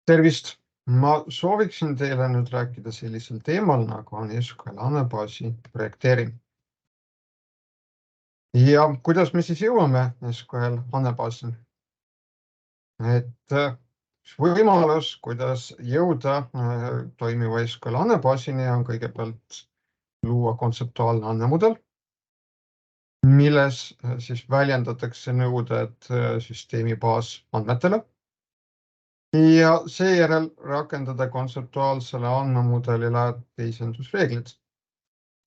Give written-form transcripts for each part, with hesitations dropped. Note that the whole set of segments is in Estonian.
Tervist! Ma sooviksin teile nüüd rääkida sellisel teemal, nagu on SQL andmebaasi projekteerimine. Ja kuidas me siis jõuame SQL andmebaasini? Võimalus, kuidas jõuda toimiva SQL andmebaasini, on kõigepealt luua kontseptuaalne andmemudel, milles siis väljendatakse nõuded süsteemi baasandmetele. Ja seejärel rakendada kontseptuaalsele andmemudelile teisendusreeglid.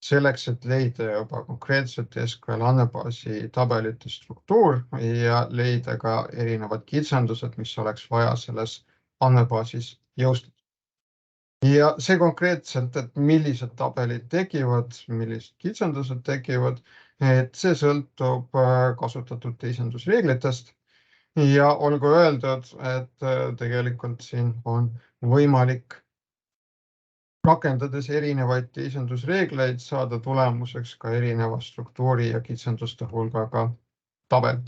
Selleks, et leida juba konkreetselt SQL andmebaasi tabelite struktuur ja leida ka erinevad kitsendused, mis oleks vaja selles andmebaasis jõustada. Ja see konkreetselt, et millised tabelid tekivad, millised kitsendused tekivad, et see sõltub kasutatud teisendusreeglitest. Ja olgu öeldud, et tegelikult siin on võimalik rakendades erinevaid teisendusreegleid saada tulemuseks ka erineva struktuuri ja kitsenduste hulgaga tabel.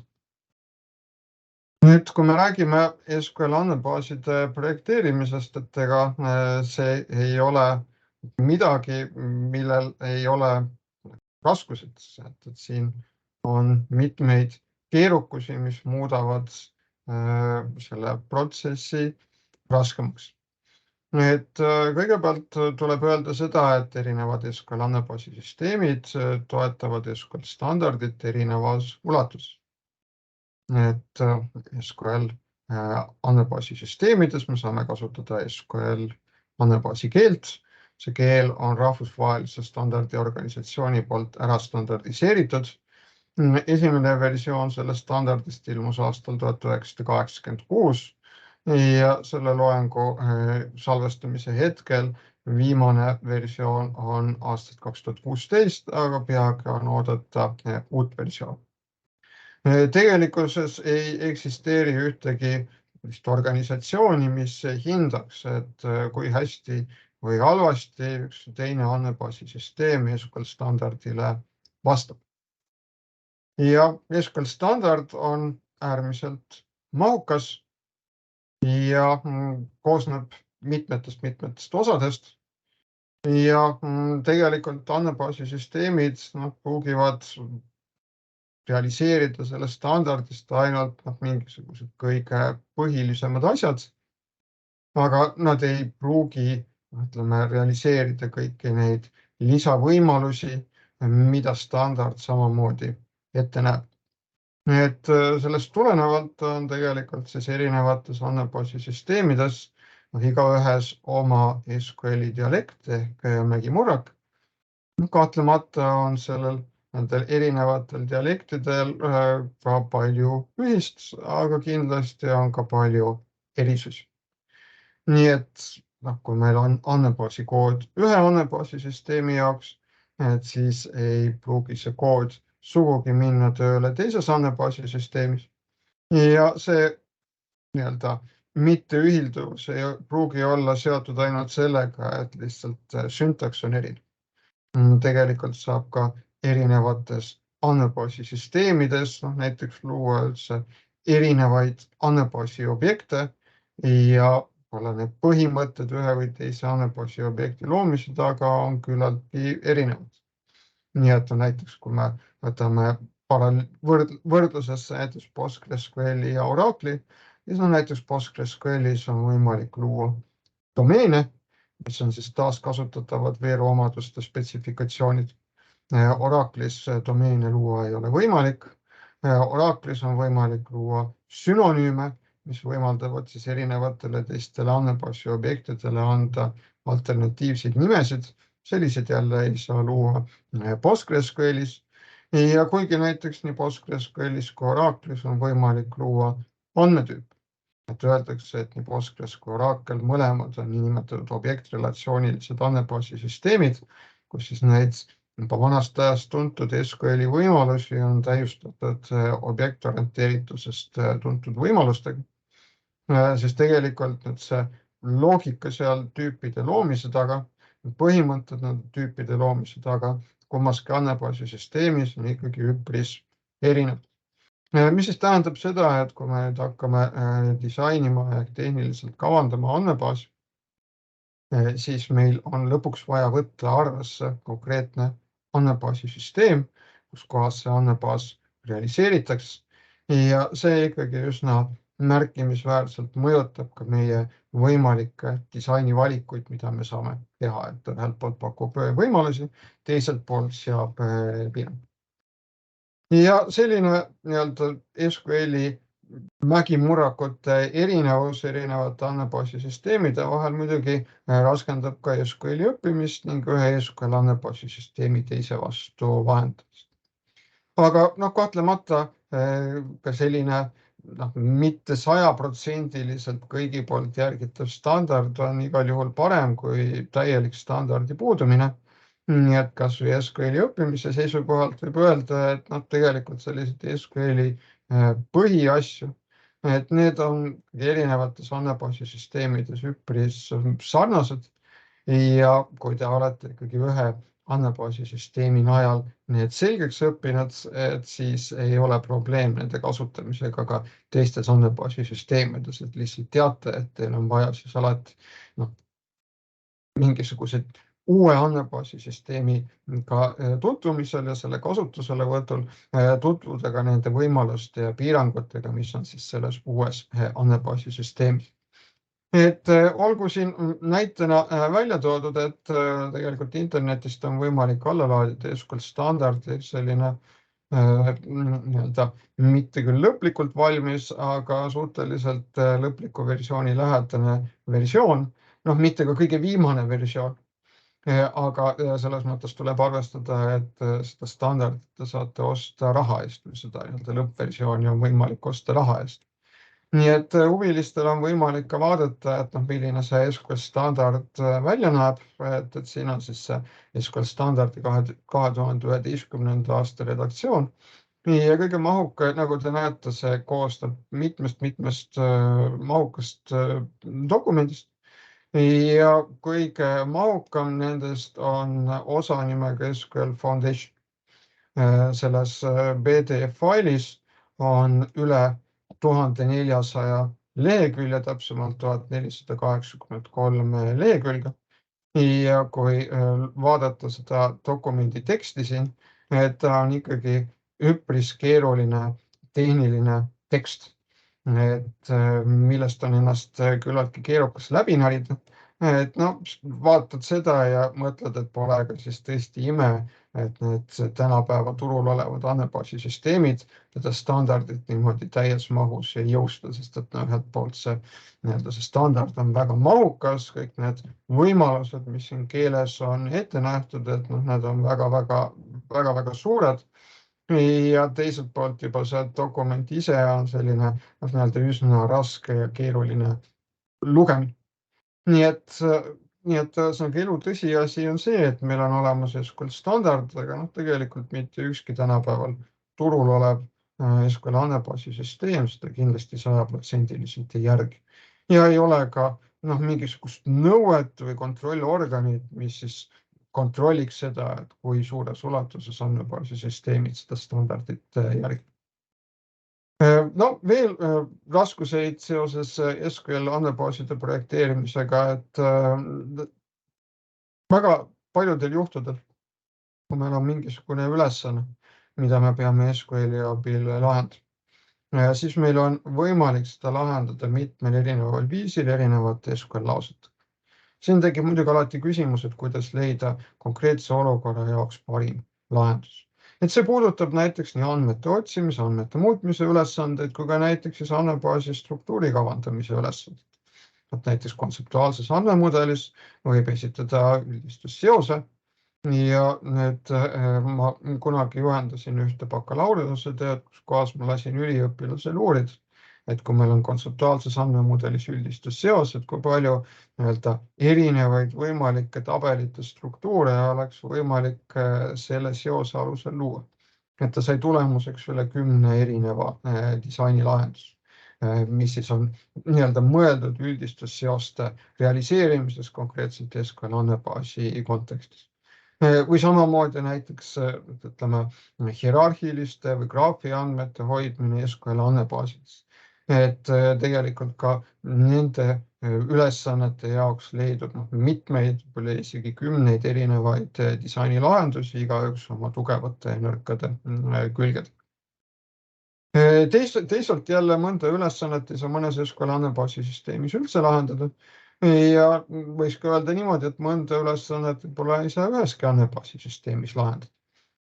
Nüüd, kui me räägime SQL andmebaaside projekteerimisest, et ega see ei ole midagi, millel ei ole raskused, et siin on mitmeid keerukusi, mis muudavad selle protsessi raskemaks. Kõigepealt tuleb öelda seda, et erinevad SQL andmebaasi süsteemid toetavad SQL standardit erinevas ulatuses. SQL andmebaasi süsteemides me saame kasutada SQL andmebaasi keelt. See keel on rahvusvahelise standardiorganisatsiooni poolt ära standardiseeritud. Esimene versioon sellest standardist ilmus aastal 1986 ja selle loengu salvestamise hetkel viimane versioon on aastat 2016, aga peagi on oodata uut versioon. Tegelikkuses ei eksisteeri ühtegi organisatsiooni, mis hindaks, et kui hästi või halvasti üks teine andmebaasi süsteem SQL standardile vastab. Ja SQL standard on äärmiselt mahukas ja koosneb mitmetest osadest. Ja tegelikult andmebaasi süsteemid pruugivad realiseerida selle standardist ainult mingisugused kõige põhilisemad asjad, aga nad ei pruugi realiseerida kõiki neid lisavõimalusi, mida standard samamoodi ette näeb. Sellest tulenevalt on tegelikult siis erinevates andmebaasi süsteemides igaühes oma SQL-i dialekt ehk mägimurrak. Kahtlemata on nendel erinevatel dialektidel ka palju ühist, aga kindlasti on ka palju erisusi. Nii et kui meil on andmebaasi kood ühe andmebaasi süsteemi jaoks, siis ei pruugi see kood sugugi minna tööle teises andmebaasi süsteemis. Ja see mitteühilduvus ei pruugi olla seotud ainult sellega, et lihtsalt süntaks on erinev. Tegelikult saab ka erinevates andmebaasi süsteemides näiteks luua üldse erinevaid andmebaasi objekte ja need põhimõtted ühe või teise andmebaasi objekti loomise taga on küllaltki erinevad. Nii et näiteks, kui me võtame võrdlusesse näiteks PostgreSQL-i ja Oracle'i, siis näiteks PostgreSQL-is on võimalik luua domeene, mis on siis taaskasutatavad veeruomaduste spetsifikatsioonid. Oracle'is domeene luua ei ole võimalik. Oracle'is on võimalik luua sünonüüme, mis võimaldavad siis erinevatele teistele andmebaasi objektidele anda alternatiivseid nimesid. Sellised jälle ei saa luua PostgreSQL-is. Ja kuigi näiteks nii PostgreSQL-is kui Oracle'is on võimalik luua andmetüüp. Öeldakse, et nii Postgres kui Oracle mõlemad on niinimetatud objektrelatsioonilised andmebaasi süsteemid, kus siis neid juba vanast ajast tuntud SQL-i võimalusi on täiustatud objektorienteeritusest tuntud võimalustega. Siis tegelikult see loogika seal tüüpide loomise taga, põhimõtted nende tüüpide loomise taga kummaski andmebaasi süsteemis on ikkagi üpris erinev. Mis siis tähendab seda, et kui me nüüd hakkame disainima ehk tehniliselt kavandama andmebaasi, siis meil on lõpuks vaja võtta arvesse konkreetne andmebaasisüsteem, kus kohas see andmebaas realiseeritakse. Ja see ikkagi üsna märkimisväärselt mõjutab ka meie võimalikke disainivalikuid, mida me saame teha, et ühelt poolt pakub võimalusi, teiselt poolt seab piiranguid. Ja selline nii-öelda SQL-i mägimurrakute erinevus erinevate andmebaasisüsteemide vahel muidugi raskendab ka SQL-i õppimist ning ühe SQL andmebaasisüsteemi teise vastu vahendamist. Aga kahtlemata ka selline mitte 100% kõigi poolt järgitav standard on igal juhul parem kui täielik standardi puudumine. Nii et kas või SQL-i õppimise seisukohalt võib öelda, et tegelikult sellised SQL-i põhiasju, et need on erinevates andmebaasisüsteemides üpris sarnased ja kui te olete ikkagi ühe andmebaasisüsteemi najal need selgeks õppinud, et siis ei ole probleem nende kasutamisega ka teistes andmebaasisüsteemides, et lihtsalt teate, et teil on vaja siis alati mingisugused uue andmebaasisüsteemiga tutvumisel ja selle kasutuselevõtul tutvuda ka nende võimaluste ja piirangutega, mis on siis selles uues andmebaasisüsteemis. Et olgu siin näitena välja toodud, et tegelikult internetist on võimalik alla laadida SQL standardi selline mitte küll lõplikult valmis, aga suhteliselt lõpliku versiooni lähedane versioon, mitte ka kõige viimane versioon. Aga selles mõttes tuleb arvestada, et seda standardit te saate osta raha eest või seda lõppversiooni on võimalik osta raha eest. Nii et huvilistel on võimalik ka vaadata, et milline see SQL standard välja näeb, et siin on siis see SQL standardi 2011. aasta redaktsioon. Ja kõige mahuka, nagu te näete, see koostab mitmest mahukast dokumendist. Ja kõige mahukam nendest on osa nimega SQL Foundation. Selles PDF-failis on üle 1400 lehekülje, täpsemalt 1483 lehekülge. Ja kui vaadata seda dokumendi teksti siin, et ta on ikkagi üpris keeruline tehniline tekst, millest on ennast küllaltki keerukas läbi närida. Vaatad seda ja mõtled, et pole ka siis tõesti ime, et need tänapäeva turul olevad andmebaasisüsteemid seda standardit niimoodi täies mahus ei jõusta, sest et ühelt poolt see standard on väga mahukas, kõik need võimalused, mis siin keeles on ette nähtud, et need on väga suured. Ja teiselt poolt juba see dokument ise on selline üsna raske ja keeruline lugemine. Nii et elu tõsiasi on see, et meil on olemas SQL standard, aga tegelikult mitte ükski tänapäeval turul olev SQL andmebaasisüsteem seda kindlasti 100% ei järgi. Ja ei ole ka mingisugust nõuet või kontrollorganit, mis siis kontrolliks seda, et kui suures ulatuses andmebaasisüsteemid seda standardit järgib. Veel raskuseid seoses SQL andmebaaside projekteerimisega, et väga paljudel juhtudel, kui meil on mingisugune ülesanne, mida me peame SQL-i abil lahendama, siis meil on võimalik seda lahendada mitmel erineval viisil erinevate SQL lausetega. Siin tekib muidugi alati küsimus, et kuidas leida konkreetse olukorra jaoks parim lahendus. Et see puudutab näiteks nii andmete otsimise, andmete muutmise ülesandeid, kui ka näiteks siis andmebaasi struktuuri kavandamise ülesandeid. Näiteks kontseptuaalses andmemudelis võib esitada üldistusseose ja nüüd ma kunagi juhendasin ühte bakalaureuse tööd, kus kohas ma lasin üliõpilasel uurida, et kui meil on kontseptuaalses andmemudelis üldistusseosed, kui palju erinevaid võimalikke tabelite struktuure oleks võimalik selle seose alusel luua. Et ta sai tulemuseks üle 10 erineva disainilahendus, mis siis on mõeldud üldistusseoste realiseerimises konkreetselt SQL andmebaasi kontekstis. Või samamoodi näiteks ütleme, hierarhiliste või graafi andmete hoidmine SQL andmebaasides. Et tegelikult ka nende ülesannete jaoks leidub mitmeid, võib-olla isegi 10 erinevaid disainilahendusi, igaüks oma tugevate ja nõrkade külgedega. Teisalt jälle mõnda ülesannet ei saa mõnes SQL andmebaasi süsteemis üldse lahendada. Ja võiks ka öelda niimoodi, et mõnda ülesannet võib-olla ei saa üheski andmebaasi süsteemis lahendada.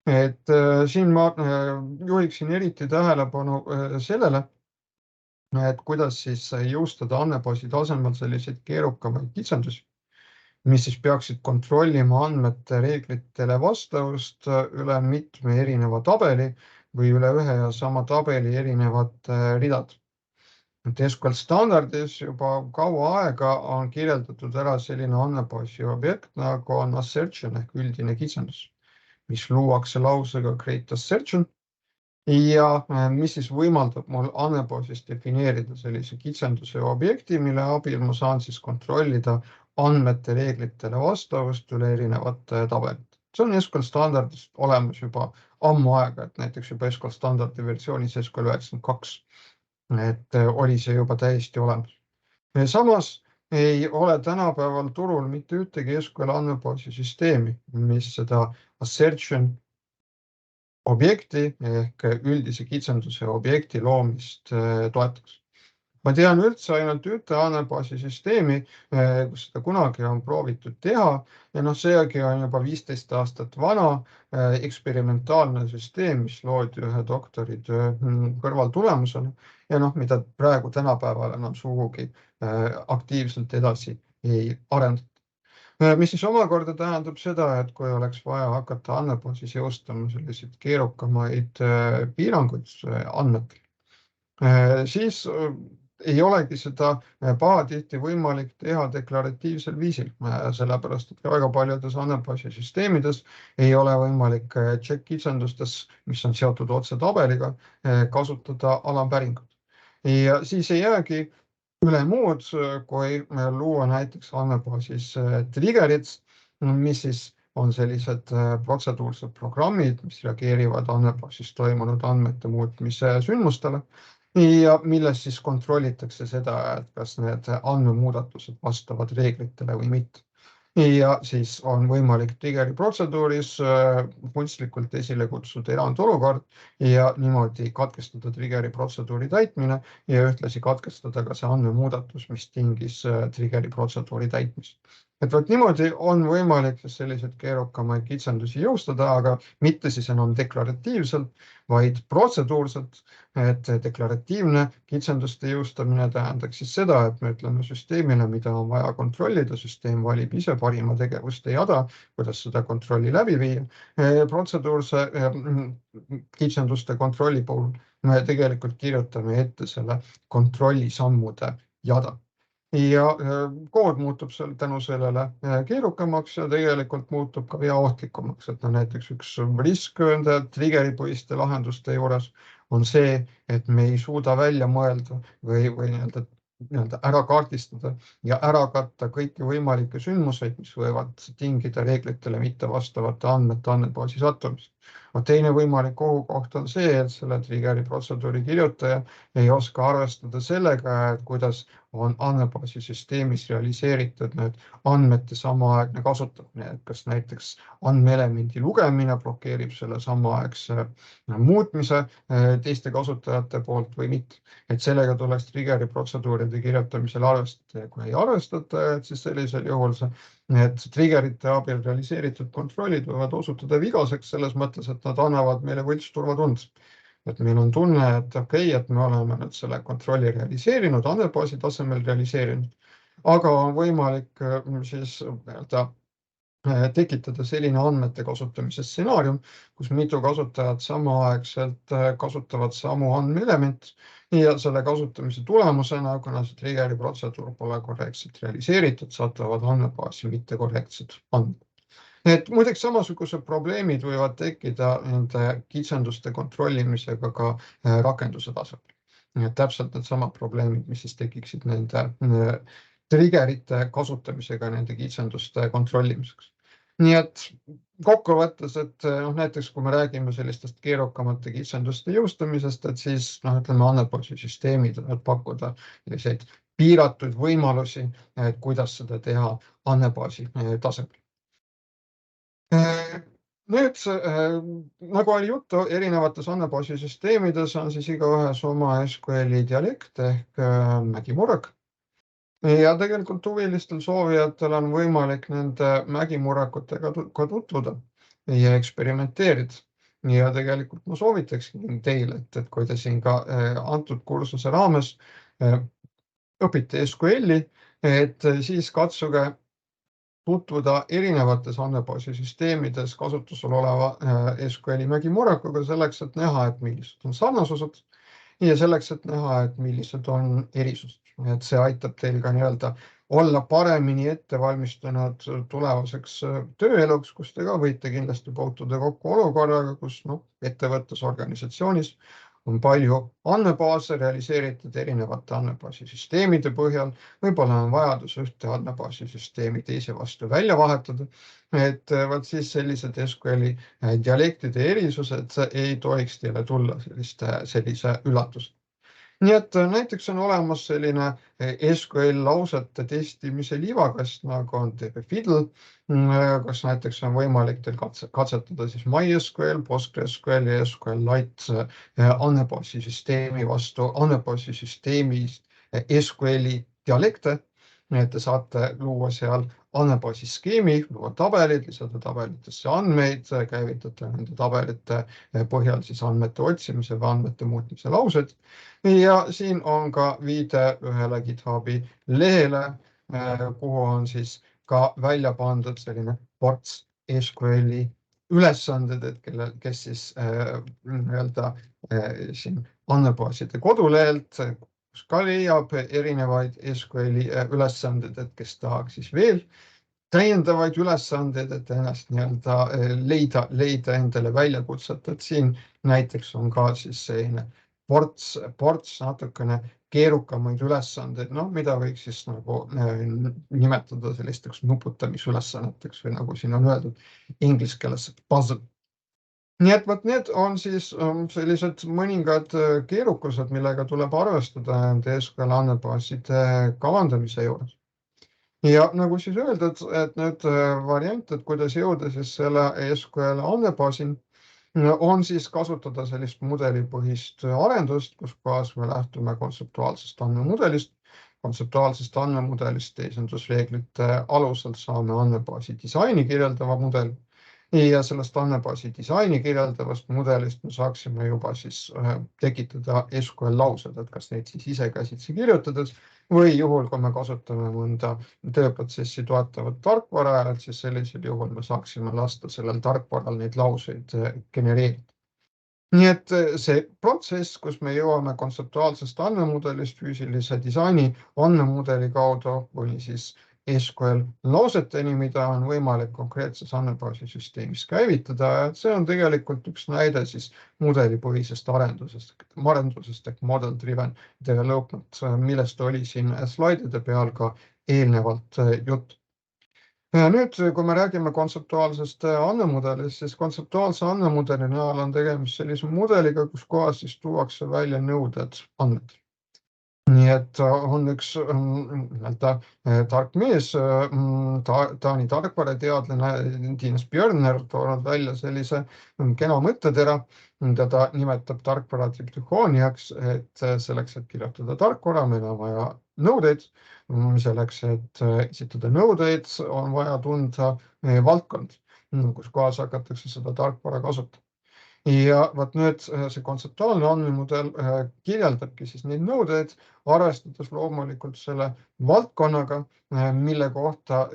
Et siin ma juhiksin eriti tähelepanu sellele, et kuidas siis jõustada andmebaasi tasemel selliseid keerukamaid kitsendusi, mis siis peaksid kontrollima andmete reeglitele vastavust üle mitme erineva tabeli või üle ühe ja sama tabeli erinevad ridad. SQL standardis juba kaua aega on kirjeldatud ära selline andmebaasi objekt nagu on assertion ehk üldine kitsendus, mis luuakse lausega create assertion ja mis siis võimaldab mul andmebaasis defineerida sellise kitsenduse objekti, mille abil ma saan siis kontrollida andmete reeglitele vastavust üle erinevate tabelite. See on SQL standardist olemas juba ammu aega, et näiteks juba SQL standardi versioonis SQL 92, et oli see juba täiesti olemas. Samas ei ole tänapäeval turul mitte ühtegi SQL andmebaasi süsteemi, mis seda assertion objekti ehk üldise kitsenduse objekti loomist toetaks. Ma tean üldse ainult ühte andmebaasi süsteemi, kus seda kunagi on proovitud teha ja seegi on juba 15 aastat vana eksperimentaalne süsteem, mis loodi ühe doktoritöö kõrvaltulemusena ja mida praegu tänapäeval enam sugugi aktiivselt edasi ei arendata. Mis siis omakorda tähendab seda, et kui oleks vaja hakata andmebaasis jõustama selliseid keerukamaid piiranguid andmetel, siis ei olegi seda pahatihti võimalik teha deklaratiivsel viisil, sellepärast et väga paljudes andmebaasi süsteemides ei ole võimalik check-kitsendustes, mis on seotud otse tabeliga, kasutada alampäringut. Ja siis ei jäägi üle muud, kui luua näiteks andmebaasis triggerid, mis siis on sellised protseduursed programmid, mis reageerivad andmebaasis toimunud andmete muutmise sündmustele ja milles siis kontrollitakse seda, et kas need andmemuudatused vastavad reeglitele või mitte. Ja siis on võimalik triggeri protseduuris kunstlikult esile kutsuda erandolukord ja niimoodi katkestada triggeri protseduuri täitmine ja ühtlasi katkestada ka see andmemuudatus, mis tingis triggeri protseduuri täitmist. Et vot niimoodi on võimalik selliseid keerukamaid kitsendusi jõustada, aga mitte siis enam deklaratiivselt, vaid protseduurselt, et deklaratiivne kitsenduste jõustamine tähendaks siis seda, et me ütleme süsteemile, mida on vaja kontrollida, süsteem valib ise parima tegevuste jada, kuidas seda kontrolli läbi viia. Protseduurse kitsenduste kontrolli puhul me tegelikult kirjutame ette selle kontrolli sammude jada. Ja kood muutub tänu sellele keerukamaks ja tegelikult muutub ka veaohtlikumaks, et näiteks üks risk triggeripõhiste lahenduste juures on see, et me ei suuda välja mõelda või ära kaardistada ja ära katta kõiki võimalikke sündmuseid, mis võivad tingida reeglitele mitte vastavate andmete andmebaasi sattumist. Teine võimalik ohukoht on see, et selle triggeri protseduuri kirjutaja ei oska arvestada sellega, et kuidas on andmebaasi süsteemis realiseeritud need andmete samaaegne kasutamine, et kas näiteks andmeelemendi lugemine blokeerib selle samaaegse muutmise teiste kasutajate poolt või mitte. Et sellega tuleks triggeri protseduuride kirjutamisel arvestada ja kui ei arvestata, et siis sellisel juhul need triggerite abil realiseeritud kontrollid võivad osutuda vigaseks selles mõttes, et nad annavad meile võltsturvatunded. Et meil on tunne, et okei, et me oleme nüüd selle kontrolli realiseerinud, andmebaasi tasemel realiseerinud, aga on võimalik siis tekitada selline andmete kasutamise stsenaarium, kus mitu kasutajat samaaegselt kasutavad samu andmeelemente ja selle kasutamise tulemusena, kuna see triggeri protseduur pole korrektselt realiseeritud, satuvad andmebaasi mitte korrektsed andmed. Et muideks samasugused probleemid võivad tekkida nende kitsenduste kontrollimisega ka rakenduse tasemel. Täpselt need samad probleemid, mis siis tekiksid nende triggerite kasutamisega nende kitsenduste kontrollimiseks. Nii et kokkuvõttes, et näiteks kui me räägime sellistest keerukamate kitsenduste jõustamisest, et siis ütleme, andmebaasisüsteemid võivad pakkuda selliseid piiratud võimalusi, kuidas seda teha andmebaasi tasemel. Nüüd, nagu oli juttu, erinevates andmebaasisüsteemides on siis igaühes oma SQL-i dialekt ehk mägimurrag. Ja tegelikult huvilistel soovijatel on võimalik nende mägimurrakutega ka tutvuda ja eksperimenteerida. Ja tegelikult ma soovitakski teile, et kui te siin ka antud kursuse raames õpite SQL-i, et siis katsuge tutvuda erinevates andmebaasisüsteemides kasutusel oleva SQL-i mägimurrakuga selleks, et näha, et millised on sarnasused ja selleks, et näha, et millised on erisused. Et see aitab teil ka olla paremini ettevalmistunud tulevaseks tööeluks, kus te ka võite kindlasti puutuda kokku olukorraga, kus ettevõttes, organisatsioonis on palju andmebaase realiseeritud erinevate andmebaasisüsteemide põhjal. Võib-olla on vajadus ühte andmebaasisüsteemi teise vastu välja vahetada. Et siis sellised SQL-i dialektide erisused ei tohiks teile tulla sellise üllatus. Nii et näiteks on olemas selline SQL lausete testimise liivakast, nagu on dbFiddle, kus näiteks on võimalik teil katsetada siis MySQL, PostgreSQL ja SQLite andmebaasisüsteemi vastu andmebaasisüsteemis SQL-i dialekte. Et te saate luua seal andmebaasi skeemi, luua tabelid, lisada tabelitesse andmeid, käivitada nende tabelite põhjal siis andmete otsimise või andmete muutmise laused. Ja siin on ka viide ühele GitHubi lehele, kuhu on siis ka välja pandud selline ports SQL-i ülesanded, et kes siis siin andmebaaside kodulehelt, kus ka leiab erinevaid SQL-i ülesanded, et kes tahaks siis veel täiendavaid ülesandeid, et ennast leida endale väljakutset, et siin näiteks on ka siis selline ports natukene keerukamaid ülesandeid, mida võiks siis nimetada sellisteks nuputamisülesanneteks või nagu siin on öeldud inglise keeles puzzle. Nii et need on siis sellised mõningad keerukused, millega tuleb arvestada nende SQL andmebaaside kavandamise juures. Ja nagu siis öeldud, et need variantid, kuidas jõuda siis selle SQL andmebaasini, on siis kasutada sellist mudelipõhist arendust, kus kohas me lähtume kontseptuaalsest andmemudelist. Kontseptuaalsest andmemudelist teisendusreeglite alusel saame andmebaasi disaini kirjeldava mudeli. Ja sellest andmebaasi disaini kirjeldavast mudelist me saaksime juba siis tekitada SQL laused, et kas neid siis ise käsitsi kirjutades või juhul, kui me kasutame mõnda tööprotsessi toetavat tarkvara, et siis sellisel juhul me saaksime lasta sellel tarkvaral neid lauseid genereerida. Nii et see protsess, kus me jõuame kontseptuaalsest andmemudelist füüsilise disaini andmemudeli kaudu või siis SQL lauseteni, mida on võimalik konkreetses andmebaasisüsteemis käivitada. See on tegelikult üks näide siis mudelipõhisest arendusest ehk model-driven development, millest oli siin slaidide peal ka eelnevalt jutt. Nüüd, kui me räägime kontseptuaalsest andmemudelist, siis kontseptuaalse andmemudeli näol on tegemist sellise mudeliga, kus kohas siis tuuakse välja nõuded andmed. Nii et on üks tark mees, Taani tarkvarateadlane Tiines Björner toonud välja sellise kena mõttetera, mida ta nimetab tarkvara triptühooniaks, et selleks, et kirjutada tarkvara, meil on vaja nõudeid. Selleks, et esitada nõudeid, on vaja tunda valdkond, kus kohas hakatakse seda tarkvara kasutama. Ja nüüd see kontseptuaalne andmemudel kirjeldabki siis neid nõudeid, arvestades loomulikult selle valdkonnaga, mille kohta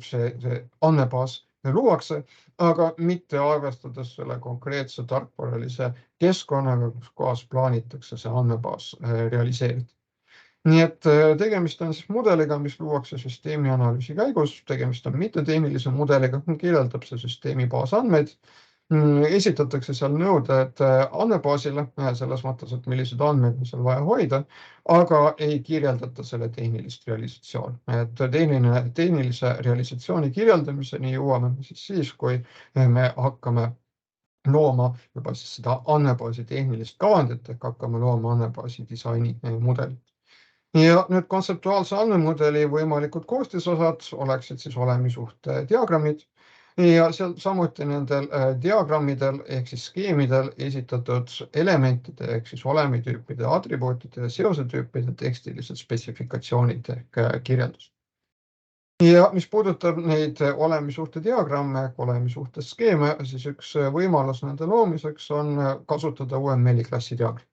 see andmebaas luuakse, aga mitte arvestades selle konkreetse tarkvaralise keskkonnaga, kus kohas plaanitakse see andmebaas realiseerida. Nii et tegemist on siis mudeliga, mis luuakse süsteemi analüüsi käigus, tegemist on mittetehnilise mudeliga, kirjeldab see süsteemi baasandmeid. esitatakse seal nõuded andmebaasile, selles mõttes, et millised andmeid on seal vaja hoida, aga ei kirjeldata selle tehnilist realisatsiooni. Et tehnilise realisatsiooni kirjeldamiseni jõuame siis, kui me hakkame looma juba siis seda andmebaasi tehnilist kavandit, ehk hakkame looma andmebaasi disaini mudelit. Ja nüüd kontseptuaalse andmemudeli võimalikud koostisosad oleksid siis olemisuhte diagrammid ja seal samuti nendel diagrammidel ehk siis skeemidel esitatud elementide ehk siis olemitüüpide, atribuutide ja seosetüüpide tekstilised spetsifikatsioonid ehk kirjeldus. Ja mis puudutab neid olemisuhte diagramme ehk olemisuhte skeeme, siis üks võimalus nende loomiseks on kasutada UML-i klassi diagrammi.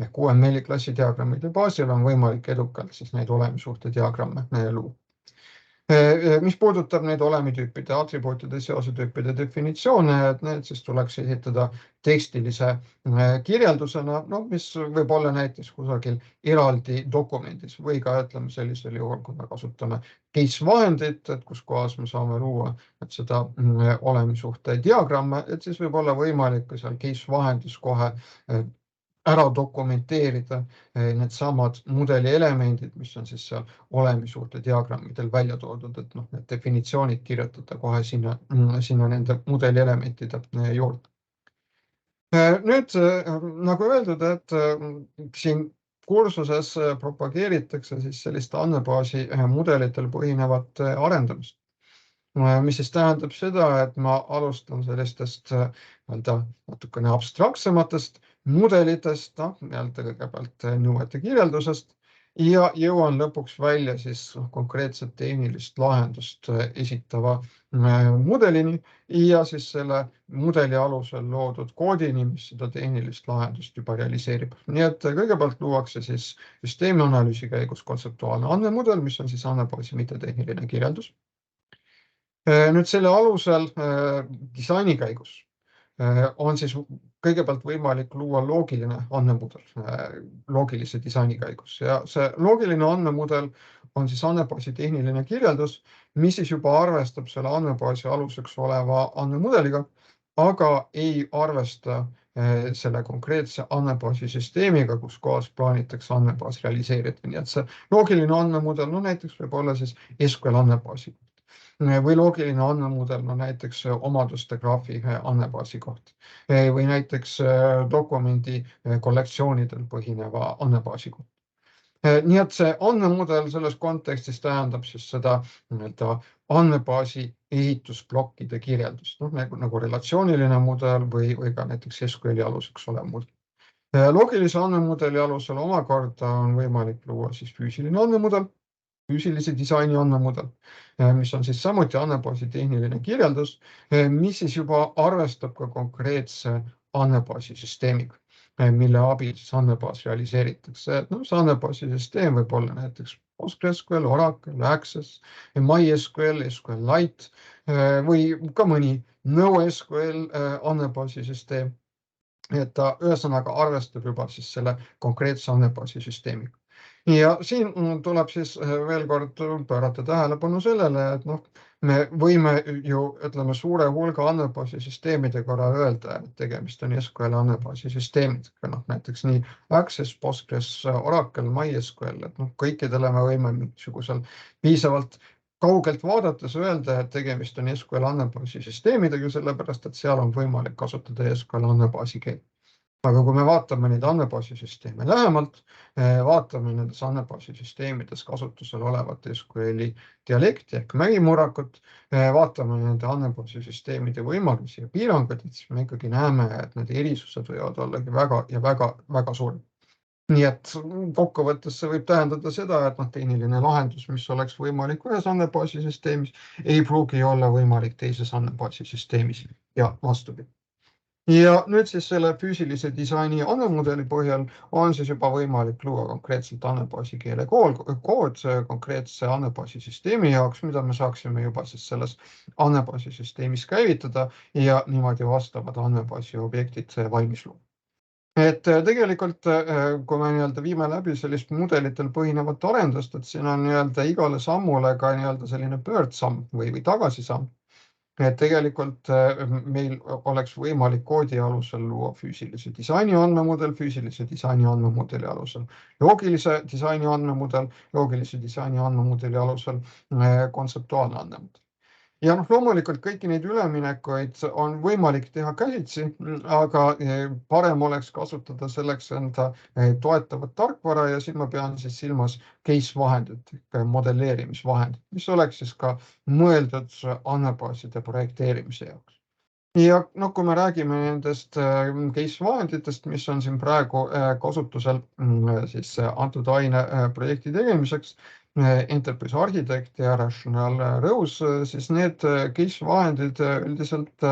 Ehk UML-i klassi diagrammide baasil on võimalik edukalt siis neid olemissuhte diagramme luua. Mis puudutab neid olemitüüpide, atribuutide, seosetüüpide definitsioone, et need siis tuleks esitada tekstilise kirjeldusena, mis võib olla näiteks kusagil eraldi dokumendis või ka ütleme sellisel juhul, kui me kasutame case vahendit, et kus kohas me saame luua seda olemissuhte diagramme, et siis võib olla võimalik ka seal case vahendis kohe ära dokumenteerida need samad mudeli elemendid, mis on siis seal olemissuhte diagrammidel välja toodud, et need definitsioonid kirjutada kohe sinna nende mudeli elementide juurde. Nüüd, nagu öeldud, et siin kursuses propageeritakse siis sellist andmebaasi mudelitel põhinevat arendamist, mis siis tähendab seda, et ma alustan sellistest natukene abstraktsematest mudelitest, kõigepealt nõuete kirjeldusest ja jõuan lõpuks välja siis konkreetset tehnilist lahendust esitava mudelini ja siis selle mudeli alusel loodud koodini, mis seda tehnilist lahendust juba realiseerib. Nii et kõigepealt luuakse siis süsteemi analüüsi käigus kontseptuaalne andmemudel, mis on siis andmebaasi mittetehniline kirjeldus. Nüüd selle alusel disaini käigus on siis kõigepealt võimalik luua loogiline andmemudel loogilise disaini käigus ja see loogiline andmemudel on siis andmebaasi tehniline kirjeldus, mis siis juba arvestab selle andmebaasi aluseks oleva andmemudeliga, aga ei arvesta selle konkreetse andmebaasi süsteemiga, kus kohas plaanitakse andmebaas realiseerida. Nii et see loogiline andmemudel, näiteks võib olla siis SQL andmebaasi või loogiline andmemudel, näiteks omaduste graafi andmebaasi kohta või näiteks dokumendi kollektsioonidel põhineva andmebaasi kohta. Nii et see andmemudel selles kontekstis tähendab siis seda andmebaasi ehitusblokkide kirjeldust, nagu relatsiooniline mudel või ka näiteks SQL-i aluseks olev mudel. Loogilise andmemudeli alusel omakorda on võimalik luua siis füüsiline andmemudel, füüsilise disaini andmemudel, mis on siis samuti andmebaasi tehniline kirjeldus, mis siis juba arvestab ka konkreetse andmebaasi süsteemiga, mille abil siis andmebaas realiseeritakse. See andmebaasi süsteem võib olla näiteks PostgreSQL, Oracle, Access, MySQL, SQLite või ka mõni NoSQL andmebaasi süsteem. Et ta ühesõnaga arvestab juba siis selle konkreetse andmebaasi süsteemiga. Ja siin tuleb siis veel kord pöörata tähelepanu sellele, et me võime ju, ütleme, suure hulga andmebaasi süsteemide korral öelda, et tegemist on SQL andmebaasi süsteemidega, näiteks nii Access, Postgres, Oracle, MySQL, et kõikidele me võime mingisugusel piisavalt kaugelt vaadates öelda, et tegemist on SQL andmebaasi süsteemidega, sellepärast et seal on võimalik kasutada SQL andmebaasi keelt. Aga kui me vaatame neid andmebaasi süsteeme lähemalt, vaatame nendes andmebaasi süsteemides kasutusel olevat SQL-i dialekti ehk mägimurrakut, vaatame nende andmebaasi süsteemide võimalusi ja piiranguid, siis me ikkagi näeme, et need erisused võivad ollagi väga suured. Nii et kokkuvõttes see võib tähendada seda, et tehniline lahendus, mis oleks võimalik ühes andmebaasi süsteemis, ei pruugi olla võimalik teises andmebaasi süsteemis ja vastupidi. Ja nüüd siis selle füüsilise disaini andmemudeli põhjal on siis juba võimalik luua konkreetselt andmebaasi keele kood konkreetse andmebaasi süsteemi jaoks, mida me saaksime juba siis selles andmebaasi süsteemis käivitada ja niimoodi vastavad andmebaasi objektid valmis luua. Et tegelikult, kui me viime läbi sellist mudelitel põhinevat arendust, et siin on igale sammule ka selline pöördsamm või tagasisamm. et tegelikult meil oleks võimalik koodi alusel luua füüsilise disaini andmemudel, füüsilise disaini andmemudeli alusel loogilise disaini andmemudel, loogilise disaini andmemudeli alusel kontseptuaalne andmemudel. Ja loomulikult kõiki neid üleminekuid on võimalik teha käsitsi, aga parem oleks kasutada selleks enda toetavat tarkvara ja siin ma pean siis silmas case vahendit, modelleerimisvahendit, mis oleks siis ka mõeldud andmebaaside projekteerimise jaoks. Ja kui me räägime nendest case vahenditest, mis on siin praegu kasutusel siis antud aine projekti tegemiseks, Enterprise Architect ja Rational Rose, siis need case vahendid üldiselt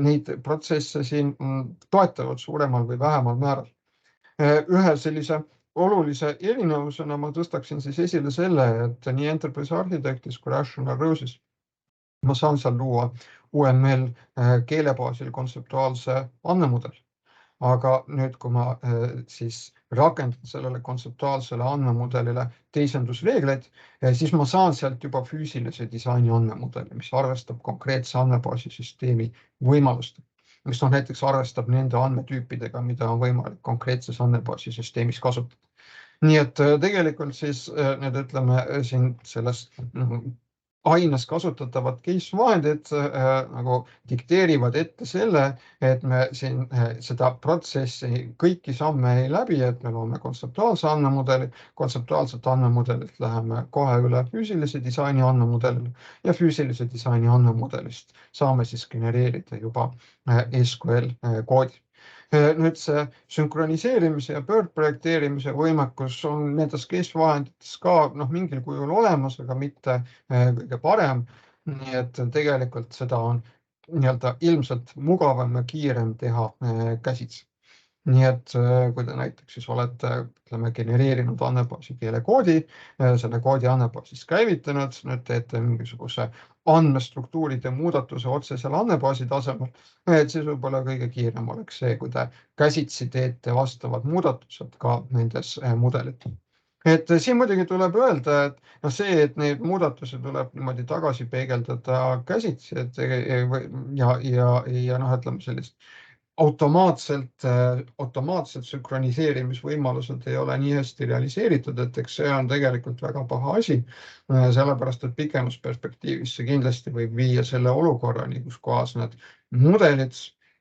neid protsesse siin toetavad suuremal või vähemal määral. Ühe sellise olulise erinevusena ma tõstaksin siis esile selle, et nii Enterprise Architectis kui Rational Rose'is ma saan seal luua UML keelebaasil kontseptuaalse andmemudeli. Aga nüüd, kui ma siis rakendan sellele kontseptuaalsele andmemudelile teisendusreegleid, siis ma saan sealt juba füüsilise disaini andmemudeli, mis arvestab konkreetse andmebaasisüsteemi võimalustega, mis näiteks arvestab nende andmetüüpidega, mida on võimalik konkreetses andmebaasisüsteemis kasutada. Nii et tegelikult siis need, ütleme siin selles aines kasutatavad case vahendid nagu dikteerivad ette selle, et me siin seda protsessi kõiki samme ei läbi, et me loome kontseptuaalse andmemudeli, kontseptuaalselt andmemudelilt läheme kohe üle füüsilise disaini andmemudelile ja füüsilise disaini andmemudelist saame siis genereerida juba SQL koodi. Nüüd see sünkroniseerimise ja pöördprojekteerimise võimekus on nendes case vahendites ka mingil kujul olemas, aga mitte kõige parem. Nii et tegelikult seda on ilmselt mugavam ja kiirem teha käsitsi. Nii et kui te näiteks siis olete genereerinud andmebaasi keelekoodi, selle koodi andmebaasis käivitanud, nüüd teete mingisuguse andmestruktuuride muudatuse otse seal andmebaasi tasemel, et siis võib-olla kõige kiirem oleks see, kui te käsitsi teete vastavad muudatused ka nendes mudelites. Et siin muidugi tuleb öelda, et see, et neid muudatusi tuleb niimoodi tagasi peegeldada käsitsi, ja ütleme sellist automaatselt sünkroniseerimisvõimalused ei ole nii hästi realiseeritud, et eks see on tegelikult väga paha asi, sellepärast et pikemas perspektiivis see kindlasti võib viia selle olukorrani, kus kohas need mudelid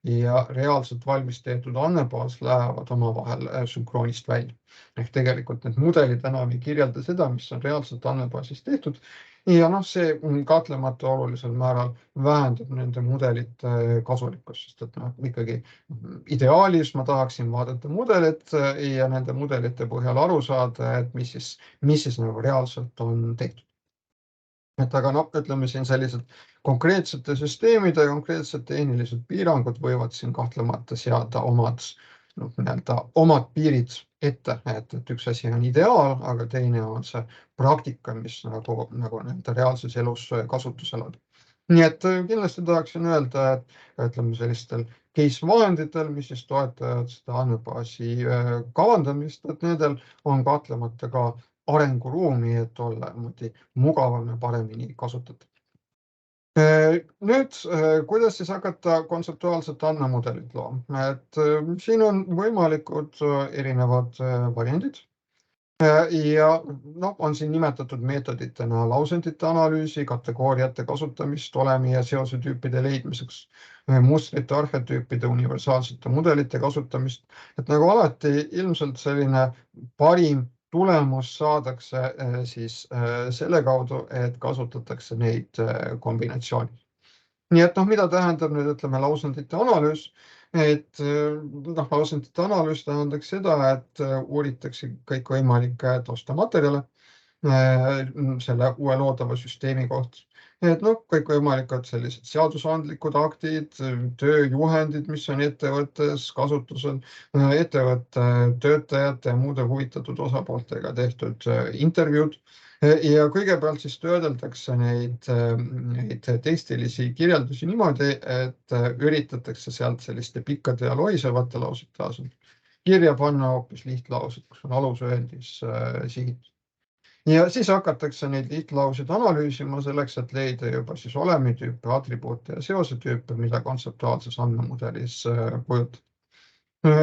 ja reaalselt valmis tehtud andmebaas lähevad omavahel sünkroonist välja. Ehk tegelikult need mudelid enam ei kirjelda seda, mis on reaalselt andmebaasis tehtud. Ja see kahtlemata olulisel määral vähendab nende mudelite kasulikkust, sest et ikkagi ideaalis ma tahaksin vaadata mudelit ja nende mudelite põhjal aru saada, et mis siis nagu reaalselt on tehtud. Et aga ütleme siin sellised konkreetsete süsteemide ja konkreetsed tehnilised piirangud võivad siin kahtlemata seada omad piirid ette, et üks asi on ideaal, aga teine on see praktika, mis nagu reaalses elus kasutusel on. Nii et kindlasti tahaksin öelda, et ütleme sellistel case vahenditel, mis siis toetavad seda andmebaasi kavandamist, et nendel on kahtlemata ka arenguruumi, et olla mugavam ja paremini kasutatud. Nüüd, kuidas siis hakata kontseptuaalset andmemudelit looma? Et siin on võimalikud erinevad variandid. Ja on siin nimetatud meetoditena lausendite analüüsi, kategooriate kasutamist, olemi ja seosetüüpide leidmiseks, mustrite, arhetüüpide, universaalsete mudelite kasutamist. Et nagu alati ilmselt selline parim tulemus saadakse siis selle kaudu, et kasutatakse neid kombinatsiooni. Nii et mida tähendab nüüd, ütleme, lausendite analüüs? Et lausendite analüüs tähendaks seda, et uuritakse kõikvõimalikke taustamaterjale selle uue loodava süsteemi kohta. Et kõikvõimalikud sellised seadusandlikud aktid, tööjuhendid, mis on ettevõttes kasutusel, ettevõtte töötajate ja muude huvitatud osapooltega tehtud intervjuud. Ja kõigepealt siis töödeldakse neid tekstilisi kirjeldusi niimoodi, et üritatakse sealt selliste pikkade ja lohisevate lausete asemel kirja panna hoopis lihtlaused, kus on alusöeldis sihitud. Ja siis hakatakse neid liitlauseid analüüsima selleks, et leida juba siis olemitüüpe, atribuute ja seosetüüpe, mida kontseptuaalses andmemudelis kujutab.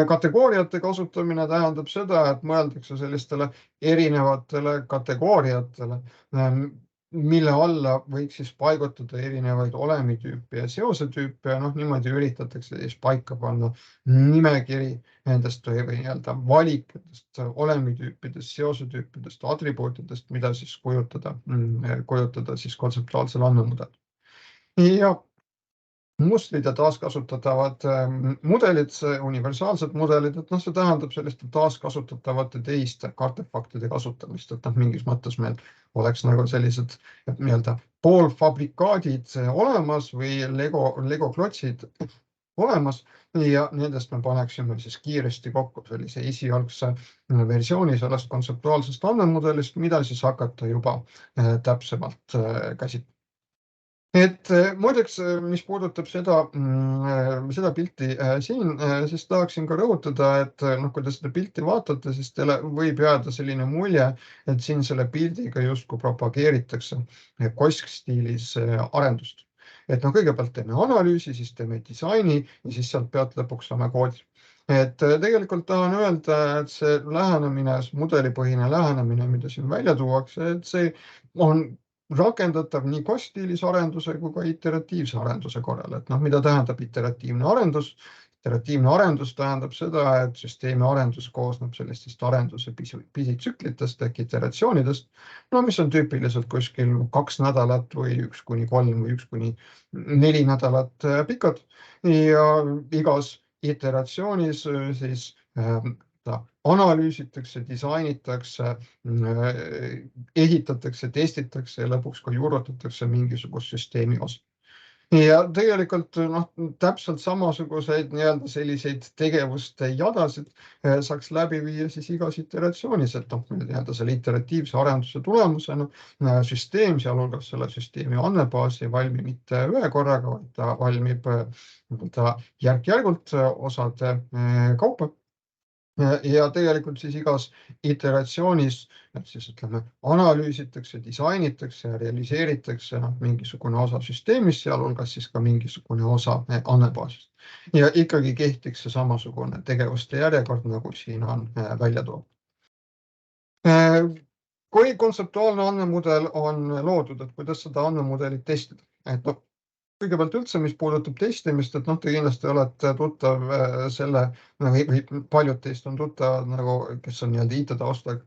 Kategooriate kasutamine tähendab seda, et mõeldakse sellistele erinevatele kategooriatele, mille alla võiks siis paigutada erinevaid olemitüüpe ja seosetüüpe ja niimoodi üritatakse siis paika panna nimekiri nendest või nii-öelda valik nendest olemitüüpidest, seosetüüpidest, atribuutidest, mida siis kujutada siis kontseptuaalsel andmemudelil. Ja mustrid ja taaskasutatavad mudelid, universaalsed mudelid, et see tähendab selliste taaskasutatavate teiste artefaktide kasutamist, et mingis mõttes meil oleks nagu sellised nii-öelda poolfabrikaadid olemas või Lego klotsid olemas ja nendest me paneksime siis kiiresti kokku sellise esialgse versiooni sellest kontseptuaalsest andmemudelist, mida siis hakata juba täpsemalt käsitlema. Et muideks, mis puudutab seda pilti siin, siis tahaksin ka rõhutada, et kui te seda pilti vaatate, siis teile võib jääda selline mulje, et siin selle pildiga justkui propageeritakse koskstiilis arendust. Et kõigepealt teeme analüüsi, siis teeme disaini ja siis sealt pealt lõpuks saame koodi. Et tegelikult tahan öelda, et see lähenemine, mudelipõhine lähenemine, mida siin välja tuuakse, et see on rakendatav nii kostiilis arenduse kui ka itsiteratiivse arenduse korral. Et mida tähendab iteratiivne arendus? Iteratiivne arendus tähendab seda, et süsteemi arendus koosneb sellistest arenduse pisitsüklitest ehk iteratsioonidest, mis on tüüpiliselt kuskil 2 nädalat või 1-3 või 1-4 nädalat pikad. Ja igas iteratsioonis siis analüüsitakse, disainitakse, ehitatakse, testitakse ja lõpuks ka juurutatakse mingisugust süsteemi osa. Ja tegelikult täpselt samasuguseid nii-öelda selliseid tegevuste jadasid saaks läbi viia siis igas iteratsioonis, et nii-öelda selle iteratiivse arenduse tulemusena süsteem, sealhulgas selle süsteemi andmebaas ei valmi mitte ühe korraga, vaid ta valmib järk-järgult osade kaupa. Ja tegelikult siis igas iteratsioonis siis analüüsitakse, disainitakse ja realiseeritakse mingisugune osa süsteemist, sealhulgas siis ka mingisugune osa andmebaasist. Ja ikkagi kehtiks see samasugune tegevuste järjekord, nagu siin on välja toodud. Kui kontseptuaalne andmemudel on loodud, et kuidas seda andmemudelit testida? Et kõigepealt üldse, mis puudutab testimist, et te kindlasti olete tuttav selle või paljud teist on tuttavad, kes on nii-öelda IT-taustaga,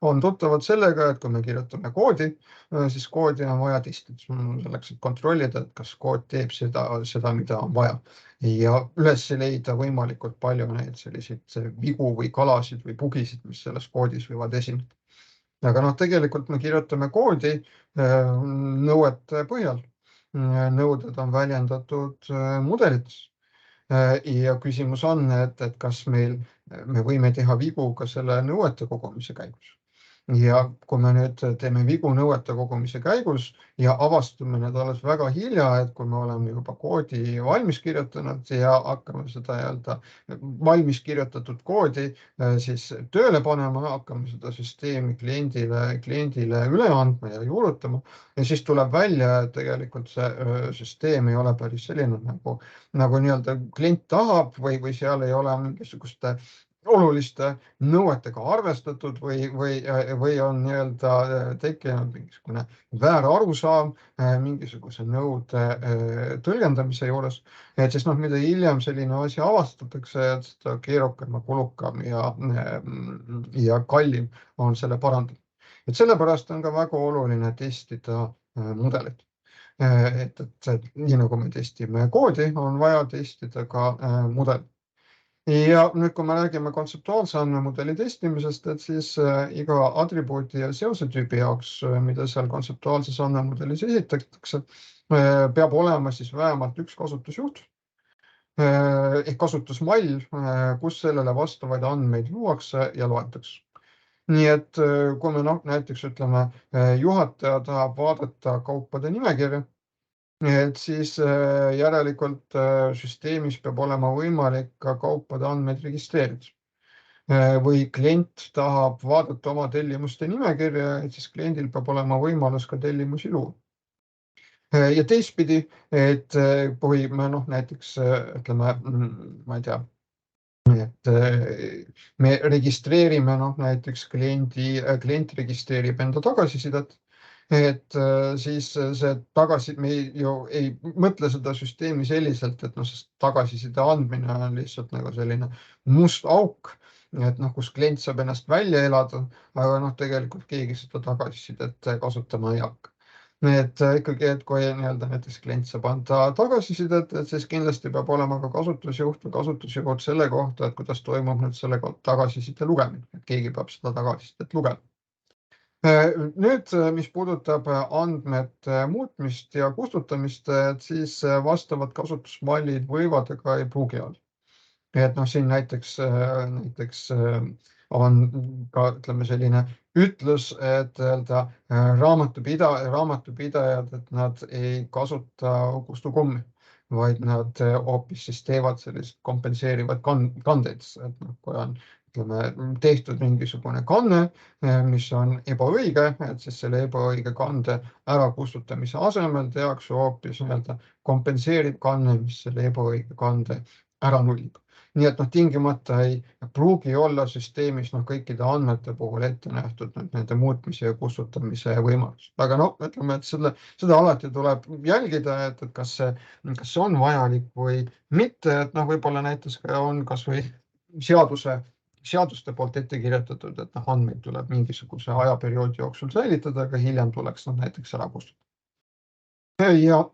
on tuttavad sellega, et kui me kirjutame koodi, siis koodi on vaja testida selleks, et kontrollida, et kas kood teeb seda, mida on vaja ja üles leida võimalikult palju neid selliseid vigu või kalasid või bugisid, mis selles koodis võivad esineda. Aga tegelikult me kirjutame koodi nõuete põhjal. Nõuded on väljendatud mudelites ja küsimus on, et kas me võime teha vigu ka selle nõuete kogumise käigus. Ja kui me nüüd teeme vigu nõuete kogumise käigus ja avastame need alles väga hilja, et kui me oleme juba koodi valmis kirjutanud ja hakkame seda valmis kirjutatud koodi siis tööle panema, hakkame seda süsteemi kliendile üle andma ja juurutama ja siis tuleb välja, et tegelikult see süsteem ei ole päris selline, nagu nii-öelda klient tahab või seal ei ole mingisuguste oluliste nõuetega arvestatud või on nii-öelda tekkinud mingisugune väär arusaam mingisuguse nõude tõlgendamise juures. Et siis mida hiljem selline asi avastatakse, et seda keerukam, kulukam ja kallim on selle parandada. Et sellepärast on ka väga oluline testida mudelit. Et nii nagu me testime koodi, on vaja testida ka mudelit. Ja nüüd, kui me räägime kontseptuaalse andmemudeli testimisest, et siis iga atribuuti ja seosetüübi jaoks, mida seal kontseptuaalses andmemudelis esitatakse, peab olema siis vähemalt üks kasutusjuht ehk kasutusmall, kus sellele vastavaid andmeid luuakse ja loetakse. Nii et kui me näiteks ütleme, juhataja tahab vaadata kaupade nimekirja, et siis järelikult süsteemis peab olema võimalik ka kaupade andmeid registreerida. või klient tahab vaadata oma tellimuste nimekirja, et siis kliendil peab olema võimalus ka tellimusi luua. Ja teistpidi, et kui me näiteks ütleme, ma ei tea, et me registreerime näiteks klient registreerib enda tagasisidet, et siis see me ju ei mõtle seda süsteemi selliselt, et sest tagasiside andmine on lihtsalt nagu selline must auk, et kus klient saab ennast välja elada, aga tegelikult keegi seda tagasisidet kasutama ei hakka. Et ikkagi, et kui näiteks klient saab anda tagasisidet, et siis kindlasti peab olema ka kasutusjuht või kasutusjuht selle kohta, et kuidas toimub nüüd selle tagasiside lugemine, et keegi peab seda tagasisidet lugema. Nüüd, mis puudutab andmete muutmist ja kustutamist, et siis vastavad kasutusmallid võivad ega ei pruugi olla. Et siin näiteks on ka ütleme selline ütlus, et raamatupidajad, et nad ei kasuta kustukummi, vaid nad hoopis siis teevad sellised kompenseerivad kandeid, et kui on tehtud mingisugune kanne, mis on ebaõige, et siis selle ebaõige kande ära kustutamise asemel tehakse hoopis kompenseeriv kanne, mis selle ebaõige kande ära nullib. Nii et tingimata ei pruugi olla süsteemis kõikide andmete puhul ette nähtud nende muutmise ja kustutamise võimalus. Aga ütleme, et seda alati tuleb jälgida, et kas see on vajalik või mitte, et võib-olla näiteks on kas või seaduste poolt ette kirjutatud, et andmeid tuleb mingisuguse ajaperioodi jooksul säilitada, aga hiljem tuleks nad näiteks ära kustutada. Ja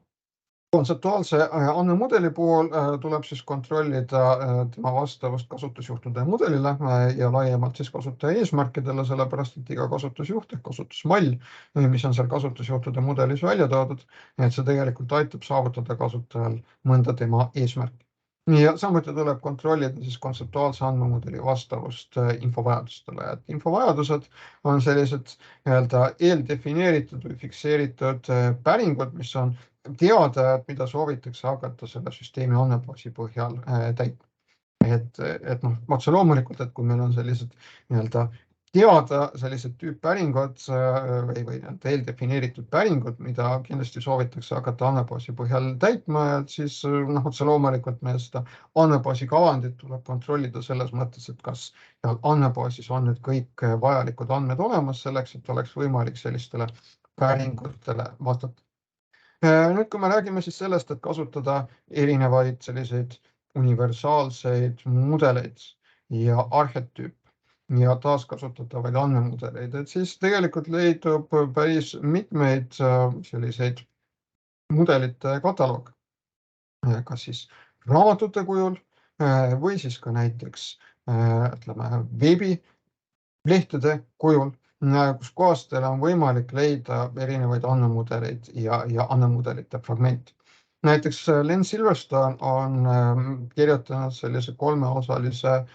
kontseptuaalse andmemudeli puhul tuleb siis kontrollida tema vastavust kasutusjuhtude mudelile ja laiemalt siis kasutaja eesmärkidele, sellepärast et iga kasutusjuht ehk kasutusmall, mis on seal kasutusjuhtude mudelis välja toodud, et see tegelikult aitab saavutada kasutajal mõnda tema eesmärki. Ja samuti tuleb kontrollida siis kontseptuaalse andmemudeli vastavust infovajadustele. Et infovajadused on sellised eeldefineeritud või fikseeritud päringud, mis on teada, et mida soovitakse hakata selle süsteemi andmebaasi põhjal täitma. Et otse loomulikult, et kui meil on sellised teada sellised tüüppäringud või eeldefineeritud päringud, mida kindlasti soovitakse hakata andmebaasi põhjal täitma, et siis otse loomulikult meil seda andmebaasi kavandit tuleb kontrollida selles mõttes, et kas andmebaasis on nüüd kõik vajalikud andmed olemas selleks, et oleks võimalik sellistele päringutele vastata. Nüüd, kui me räägime siis sellest, et kasutada erinevaid selliseid universaalseid mudeleid ja arhetüüpe ja taaskasutatavaid andmemudeleid, et siis tegelikult leidub päris mitmeid selliseid mudelite kataloog, kas siis raamatute kujul või siis ka näiteks veebilehtede kujul, kus kohas teil on võimalik leida erinevaid andmemudeleid ja andmemudelite fragmente. Näiteks Len Silverstone on kirjutanud sellise 3-osalise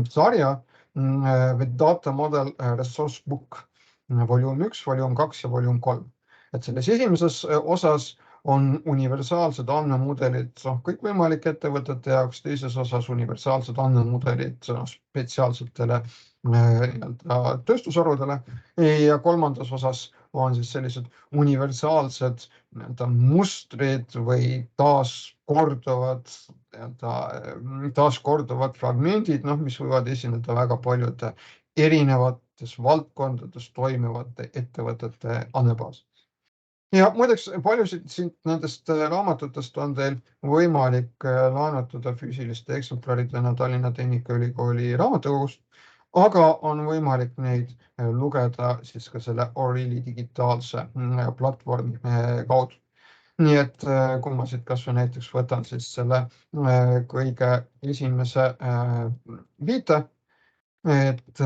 sarja The Data Model Resource Book, volüüm 1, volüüm 2 ja volüüm 3. Et selles esimeses osas on universaalsed andmemudelid kõikvõimalike ettevõtete jaoks, teises osas universaalsed andmemudelid spetsiaalsetele tööstusharudele ja kolmandas osas on siis sellised universaalsed mustrid või taaskorduvad fragmendid, mis võivad esineda väga paljude erinevates valdkondades toimivate ettevõtete andmebaas. Ja muideks paljusid nendest raamatutest on teil võimalik laenutada füüsiliste eksemplaridena Tallinna Tehnikaülikooli raamatukogust, aga on võimalik neid lugeda siis ka selle O'Reilly digitaalse platvormi kaudu. Nii et kui ma siit kas või näiteks võtan siis selle kõige esimese viite, et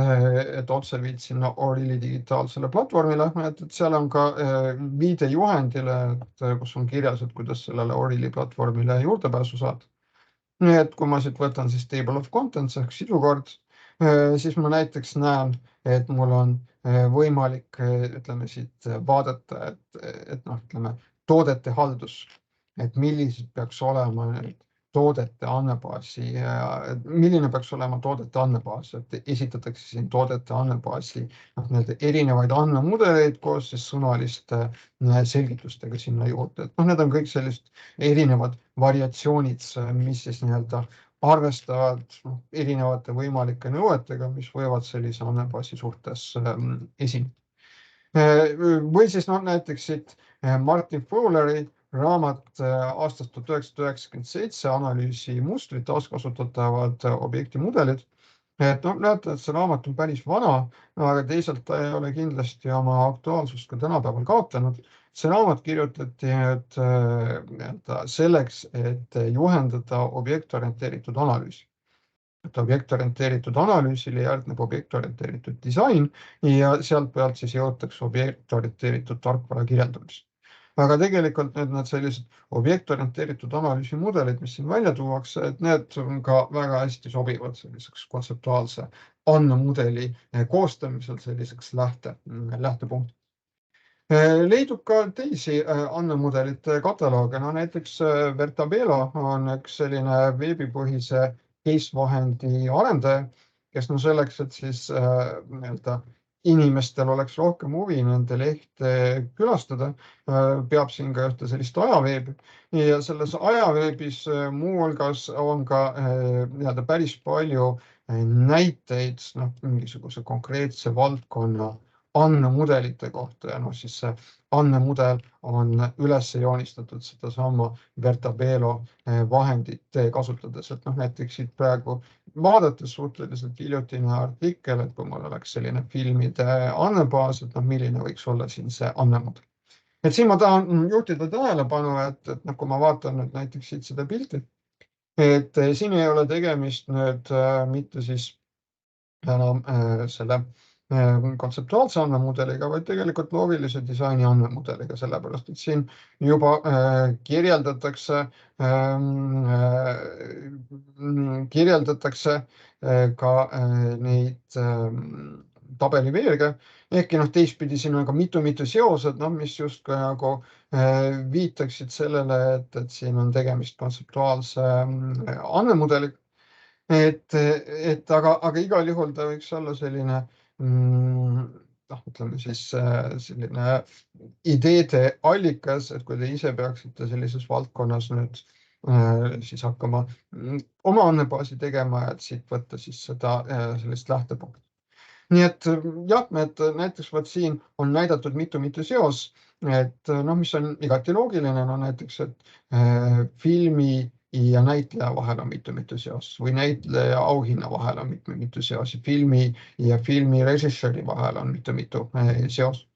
otseviid sinna O'Reilly digitaalsele platvormile, et seal on ka viide juhendile, kus on kirjas, et kuidas sellele O'Reilly platvormile juurdepääsu saada. Nii et kui ma siit võtan siis table of contents ehk sisukord, siis ma näiteks näen, et mul on võimalik siit vaadata, et toodete haldus, et millised peaks olema toodete andmebaasi, milline peaks olema toodete andmebaas, et esitatakse siin toodete andmebaasi erinevaid andmemudeleid koos siis sõnaliste selgitustega sinna juurde. Et need on kõik sellised erinevad variatsioonid, mis siis arvestavad erinevate võimalike nõuetega, mis võivad sellise andmebaasi suhtes esineda. Või siis näiteks siit Martin Fowleri raamat aastast 1997, analüüsi mustrid, taaskasutatavad objektimudelid. Näete, et see raamat on päris vana, aga teisalt ta ei ole kindlasti oma aktuaalsust ka tänapäeval kaotanud. See raamat kirjutati selleks, et juhendada objektorienteeritud analüüsi. Objektorienteeritud analüüsile järgneb objektorienteeritud disain ja sealt pealt siis jõutakse objektorienteeritud tarkvara kirjeldamist. Aga tegelikult need sellised objektorienteeritud analüüsi mudelid, mis siin välja tuuakse, et need on ka väga hästi sobivad selliseks kontseptuaalse andmemudeli koostamisel selliseks lähtepunkt. Leidub ka teisi andmemudelite katalooge, näiteks Vertabelo on üks selline veebipõhise case-vahendi arendaja, kes selleks, et siis inimestel oleks rohkem huvi nende lehte külastada, peab siin ka ühte sellist ajaveebi ja selles ajaveebis muuhulgas on ka päris palju näiteid mingisuguse konkreetse valdkonna andmemudelite kohta ja siis see andmemudel on üles joonistatud sedasama Vertabelo vahendit kasutades, et näiteks siit praegu vaadates suhteliselt hiljutine artikkel, et kui mul oleks selline filmide andmebaas, et milline võiks olla siin see andmemudel. Et siin ma tahan juhtida tähelepanu, et kui ma vaatan nüüd näiteks siit seda pilti, et siin ei ole tegemist nüüd mitte siis enam selle kontseptuaalse andmemudeliga, vaid tegelikult loogilise disaini andmemudeliga, sellepärast, et siin juba kirjeldatakse ka neid tabeliveerge, ehkki teistpidi siin on ka mitu seosed, mis justkui nagu viitaksid sellele, et siin on tegemist kontseptuaalse andmemudeliga. Aga igal juhul ta võiks olla selline ütleme siis selline ideede allikas, et kui te ise peaksite sellises valdkonnas nüüd siis hakkama oma andmebaasi tegema, et siit võtta siis seda sellist lähtepunkti. Nii et jah, näiteks siin on näidatud mitu seos, et mis on igati loogiline, näiteks, et filmi ja näitleja vahel on mitu seos või näitleja auhinna vahel on mitu seos ja filmi ja filmi režissööri vahel on mitu seos.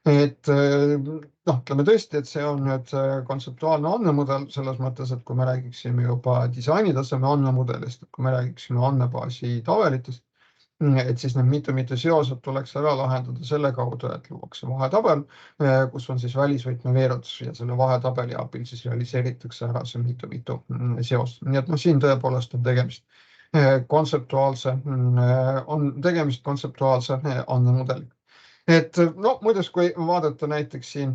Et ütleme tõesti, et see on nüüd kontseptuaalne andmemudel selles mõttes, et kui me räägiksime juba disainitaseme andmemudelist, et kui me räägiksime andmebaasi tabelitest, et siis need mitu seosed tuleks ära lahendada selle kaudu, et luuakse vahetabel, kus on siis välisvõtmeveerud ja selle vahetabeli abil siis realiseeritakse ära see mitu seos. Nii et siin tõepoolest on tegemist kontseptuaalse andmemudeliga. Et muides, kui vaadata näiteks siin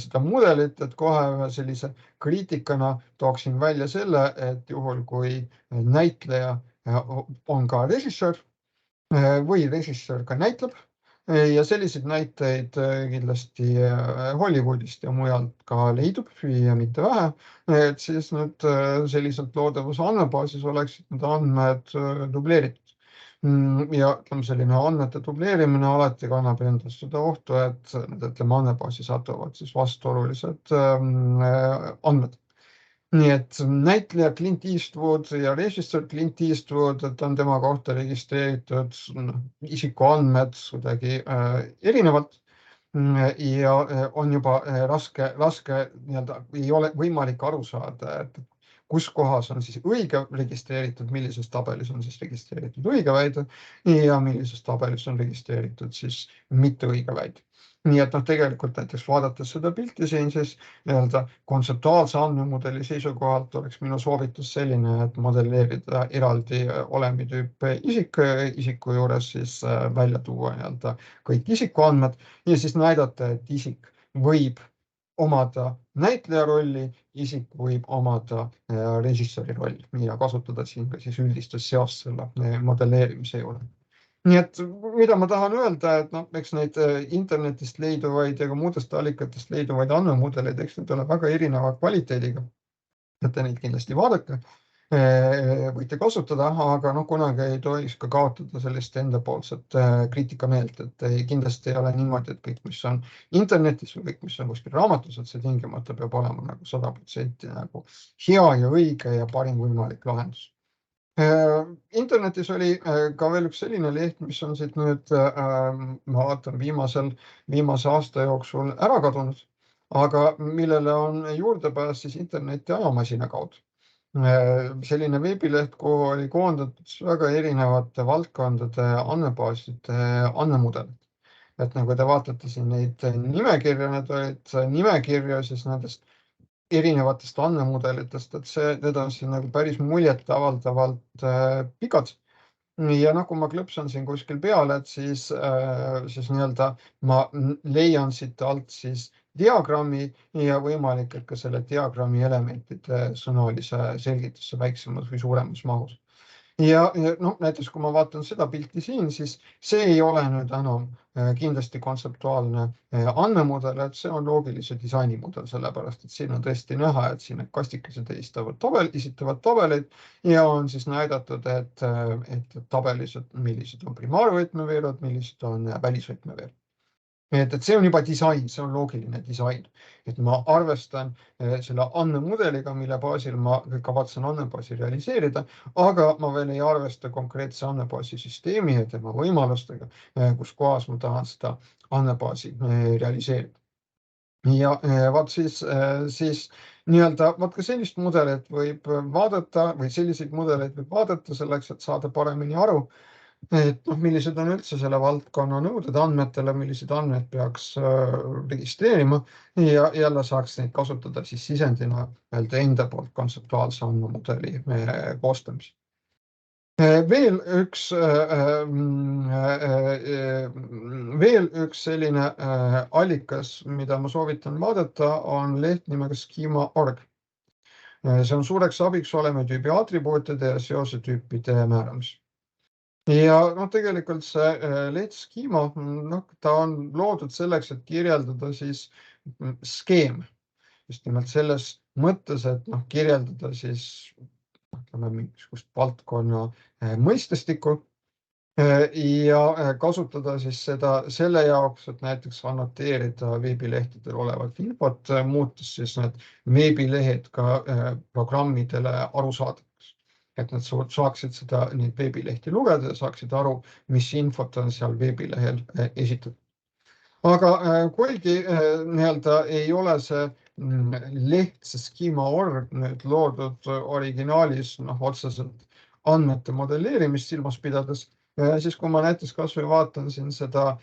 seda mudelit, et kohe ühe sellise kriitikana tooksin välja selle, et juhul kui näitleja on ka režissöör, või režissöör ka näitleb ja selliseid näiteid kindlasti Hollywoodist ja mujalt ka leidub ja mitte vähe, et siis nüüd selliselt loodavas andmebaasis oleksid need andmed dubleeritud. Ja selline andmete dubleerimine alati kannab endas seda ohtu, et need andmebaasi satuvad siis vastuolulised andmed. Nii et näitleja Clint Eastwood ja režissöör Clint Eastwood, et on tema kohta registreeritud isikuandmed kuidagi erinevalt ja on juba raske ei ole võimalik aru saada, et kus kohas on siis õige registreeritud, millises tabelis on siis registreeritud õige väide ja millises tabelis on registreeritud siis mitte õige väide. Nii et tegelikult näiteks vaadates seda pilti siin, siis kontseptuaalse andmemudeli seisukohalt oleks minu soovitus selline, et modelleerida eraldi olemitüüp isiku juures siis välja tuua kõik isikuandmed ja siis näidata, et isik võib omada näitleja rolli, isik võib omada režissööri rolli ja kasutada siin ka siis üldistust seost selle modelleerimise juurde. Nii et mida ma tahan öelda, et eks neid internetist leiduvaid ja ka muudest allikatest leiduvaid andmemudeleid, eks need ole väga erineva kvaliteediga. Te neid kindlasti vaadake, võite kasutada, aga kunagi ei tohiks ka kaotada sellist endapoolset kriitikameelt, et kindlasti ei ole niimoodi, et kõik, mis on internetis või kõik, mis on kuskil raamatus, et see tingimata peab olema nagu 100% nagu hea ja õige ja parim võimalik lahendus. Internetis oli ka veel üks selline leht, mis on siit nüüd, ma vaatan, viimase aasta jooksul ära kadunud, aga millele on juurdepääs siis interneti ajamasina kaudu. Selline veebileht, kuhu oli koondatud väga erinevate valdkondade andmebaaside andmemudelid. Et nagu te vaatate siin neid nimekirja, need olid nimekirja siis nendest erinevatest andmemudelitest, et need on siin nagu päris muljetavaldavalt pikad. Ja kui ma klõpsan siin kuskil peale, et siis nii-öelda ma leian siit alt siis diagrammi ja võimalik, et ka selle diagrammi elementide sõnalise selgitusse väiksemas või suuremas mahus. Ja näiteks kui ma vaatan seda pilti siin, siis see ei ole nüüd enam kindlasti kontseptuaalne andmemudel, et see on loogilise disaini mudel, sellepärast et siin on tõesti näha, et siin need kastikesed esitavad tabeleid ja on siis näidatud, et tabelis, millised on primaarvõtmeveerud, millised on välisvõtmeveerud. Et see on juba disain, see on loogiline disain, et ma arvestan selle andmemudeliga, mille baasil ma kavatsen andmebaasi realiseerida, aga ma veel ei arvesta konkreetse andmebaasi süsteemi ja tema võimalustega, kus kohas ma tahan seda andmebaasi realiseerida. Ja vaat siis nii-öelda, vaat ka sellist mudelit võib vaadata või selliseid mudeleid võib vaadata selleks, et saada paremini aru, et millised on üldse selle valdkonna nõuded andmetele, millised andmed peaks registreerima ja jälle saaks neid kasutada siis sisendina enda poolt kontseptuaalse andmemudeli koostamisel. Veel üks selline allikas, mida ma soovitan vaadata, on leht nimega schema.org. See on suureks abiks olemetüübi atribuutide ja seosetüüpide määramis. Ja tegelikult see leht schema, ta on loodud selleks, et kirjeldada siis skeem. Just nimelt selles mõttes, et kirjeldada siis mingisugust valdkonna mõistestikku ja kasutada siis seda selle jaoks, et näiteks annoteerida veebilehtedel olevat infot, muutes siis need veebilehed ka programmidele arusaadavaks. Et nad saaksid neid veebilehti lugeda ja saaksid aru, mis infot on seal veebilehel esitatud. Aga kuigi ei ole see leht, see schema.org nüüd loodud originaalis otseselt andmete modelleerimist silmas pidades, siis kui ma näiteks kas või vaatan siin seda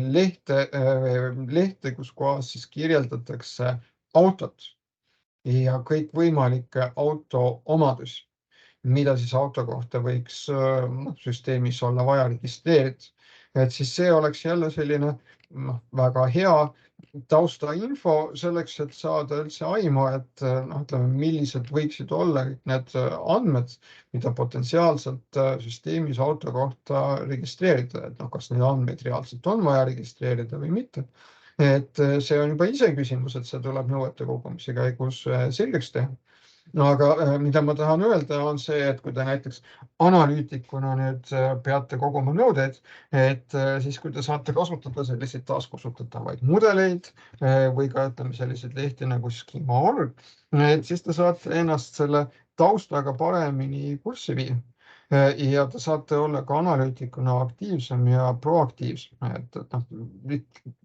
lehte, kus kohas siis kirjeldatakse autot ja kõikvõimalikke auto omadusi, mida siis auto kohta võiks süsteemis olla vaja registreerida. Et siis see oleks jälle selline väga hea taustainfo selleks, et saada üldse aimu, et millised võiksid olla need andmed, mida potentsiaalselt süsteemis auto kohta registreerida, et kas neid andmeid reaalselt on vaja registreerida või mitte. Et see on juba ise küsimus, et see tuleb nõuete kogumise käigus selgeks teha. Aga mida ma tahan öelda, on see, et kui te näiteks analüütikuna nüüd peate koguma nõudeid, et siis kui te saate kasutada selliseid taaskasutatavaid mudeleid või ka selliseid lehti nagu schema.org, et siis te saate ennast selle taustaga paremini kurssi viia. Ja te saate olla ka analüütikuna aktiivsem ja proaktiivsem, et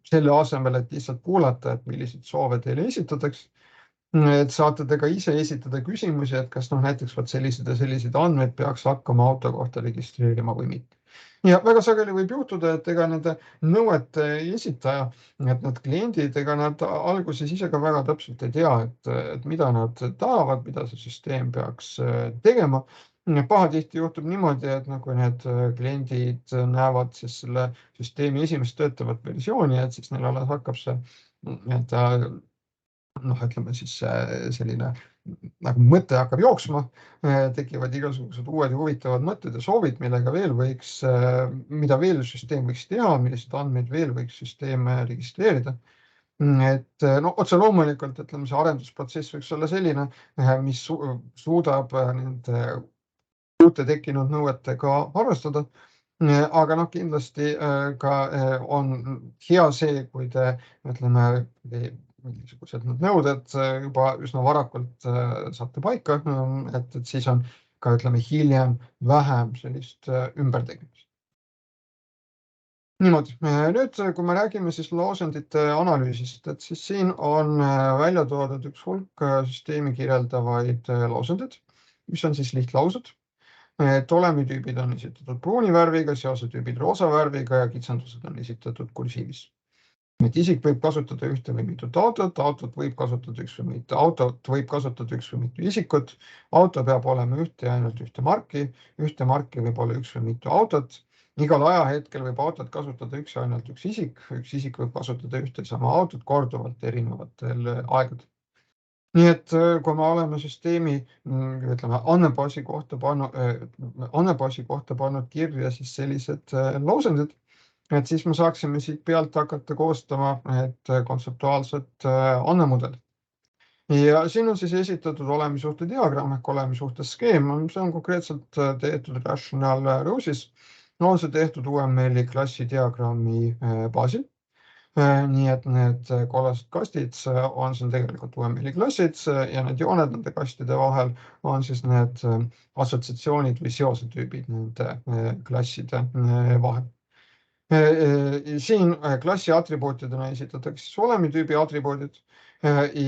selle asemel, et lihtsalt kuulata, et milliseid soove teile esitatakse, et saate te ka ise esitada küsimusi, et kas näiteks sellised ja sellised andmed peaks hakkama auto kohta registreerima või mitte. Ja väga sageli võib juhtuda, et ega nende nõuete esitaja, et need kliendid, ega nad alguses ise ka väga täpselt ei tea, et mida nad tahavad, mida see süsteem peaks tegema. Pahatihti juhtub niimoodi, et kui need kliendid näevad siis selle süsteemi esimest töötavat versiooni, et siis neil alles hakkab see ütleme siis selline nagu mõte hakkab jooksma, tekivad igasugused uued ja huvitavad mõtted ja soovid, mida veel süsteem võiks teha, milliseid andmeid veel võiks süsteem registreerida. Et otse loomulikult, ütleme, see arendusprotsess võiks olla selline, mis suudab nende uute tekkinud nõuetega arvestada. Aga kindlasti ka on hea see, kui te, ütleme, mingisugused need nõuded juba üsna varakult saate paika, et siis on ka, ütleme, hiljem vähem sellist ümbertegemist. Niimoodi. Nüüd, kui me räägime siis lausendite analüüsist, et siis siin on välja toodud üks hulk süsteemi kirjeldavaid lausendeid, mis on siis lihtlaused. Tolemitüübid on esitatud pruuni värviga, seosetüübid roosa värviga ja kitsendused on esitatud kursiivis. Et isik võib kasutada ühte või mitut autot võib kasutada üks või mitu autot, võib kasutada üks või mitu isikut. Auto peab olema ühte ja ainult ühte marki võib olla üks või mitu autot. Igal ajahetkel võib autot kasutada üks ja ainult üks isik võib kasutada ühte sama autot korduvalt erinevatel aegadel. Nii et kui me oleme süsteemi, ütleme, andmebaasi kohta pannud kirja siis sellised lausendid, et siis me saaksime siit pealt hakata koostama kontseptuaalset andmemudelit. Ja siin on siis esitatud olemisuhte diagramm ehk olemisuhte skeem. See on konkreetselt tehtud Rational Rose'is. On see tehtud UML-i klassi diagrammi baasil. Nii et need kollased kastid on siin tegelikult UML-i klassid ja need jooned nende kastide vahel on siis need assotsiatsioonid või seosetüübid nende klasside vahel. Siin klassi atribuutidena esitatakse olemitüübi atribuudid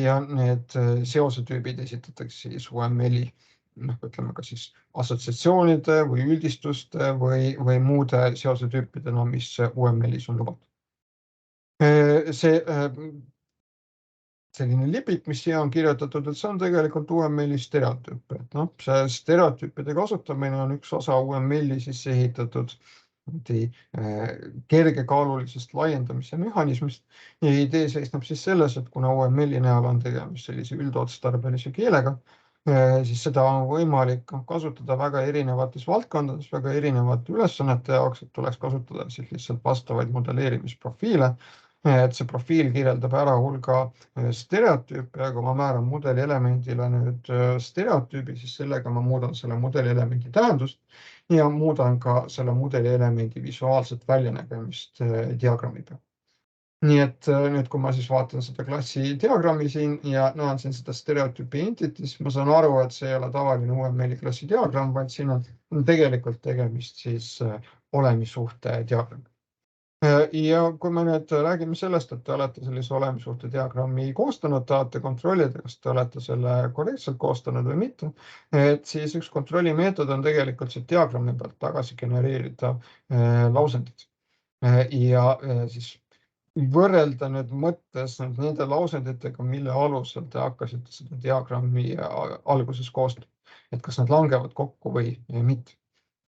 ja need seosetüübid esitatakse siis UML-i, ütleme ka siis assotsiatsioonide või üldistuste või muude seosetüüpidena, mis UML-is on lubatud. See selline lipik, mis siia on kirjutatud, et see on tegelikult UML-i stereotüüp. See stereotüüpide kasutamine on üks osa UML-i sisse ehitatud kergekaalulisest laiendamise mehhanismist. Ja idee seisneb siis selles, et kuna UML-i näol on tegemist sellise üldotstarbelise keelega, siis seda on võimalik kasutada väga erinevates valdkondades, väga erinevate ülesannete jaoks, et tuleks kasutada siis lihtsalt vastavaid modelleerimisprofiile. Et see profiil kirjeldab ära hulga stereotüüpe ja kui ma määran mudeli elemendile nüüd stereotüübi, siis sellega ma muudan selle mudeli elemendi tähendust ja muudan ka selle mudeli elemendi visuaalset väljanägemist diagrammi peal. Nii et nüüd, kui ma siis vaatan seda klassi diagrammi siin ja näen siin seda stereotüüpi entity, siis ma saan aru, et see ei ole tavaline UML-i klassi diagramm, vaid siin on tegelikult tegemist siis olemisuhte diagrammi. Ja kui me nüüd räägime sellest, et te olete sellise olemisuhte diagrammi koostanud, tahate kontrollida, kas te olete selle korrektselt koostanud või mitte, et siis üks kontrollimeetod on tegelikult see diagrammi pealt tagasi genereerida lausendid. Ja siis võrrelda nüüd mõttes nende lausenditega, mille alusel te hakkasite seda diagrammi alguses koostama. Et kas nad langevad kokku või mitte.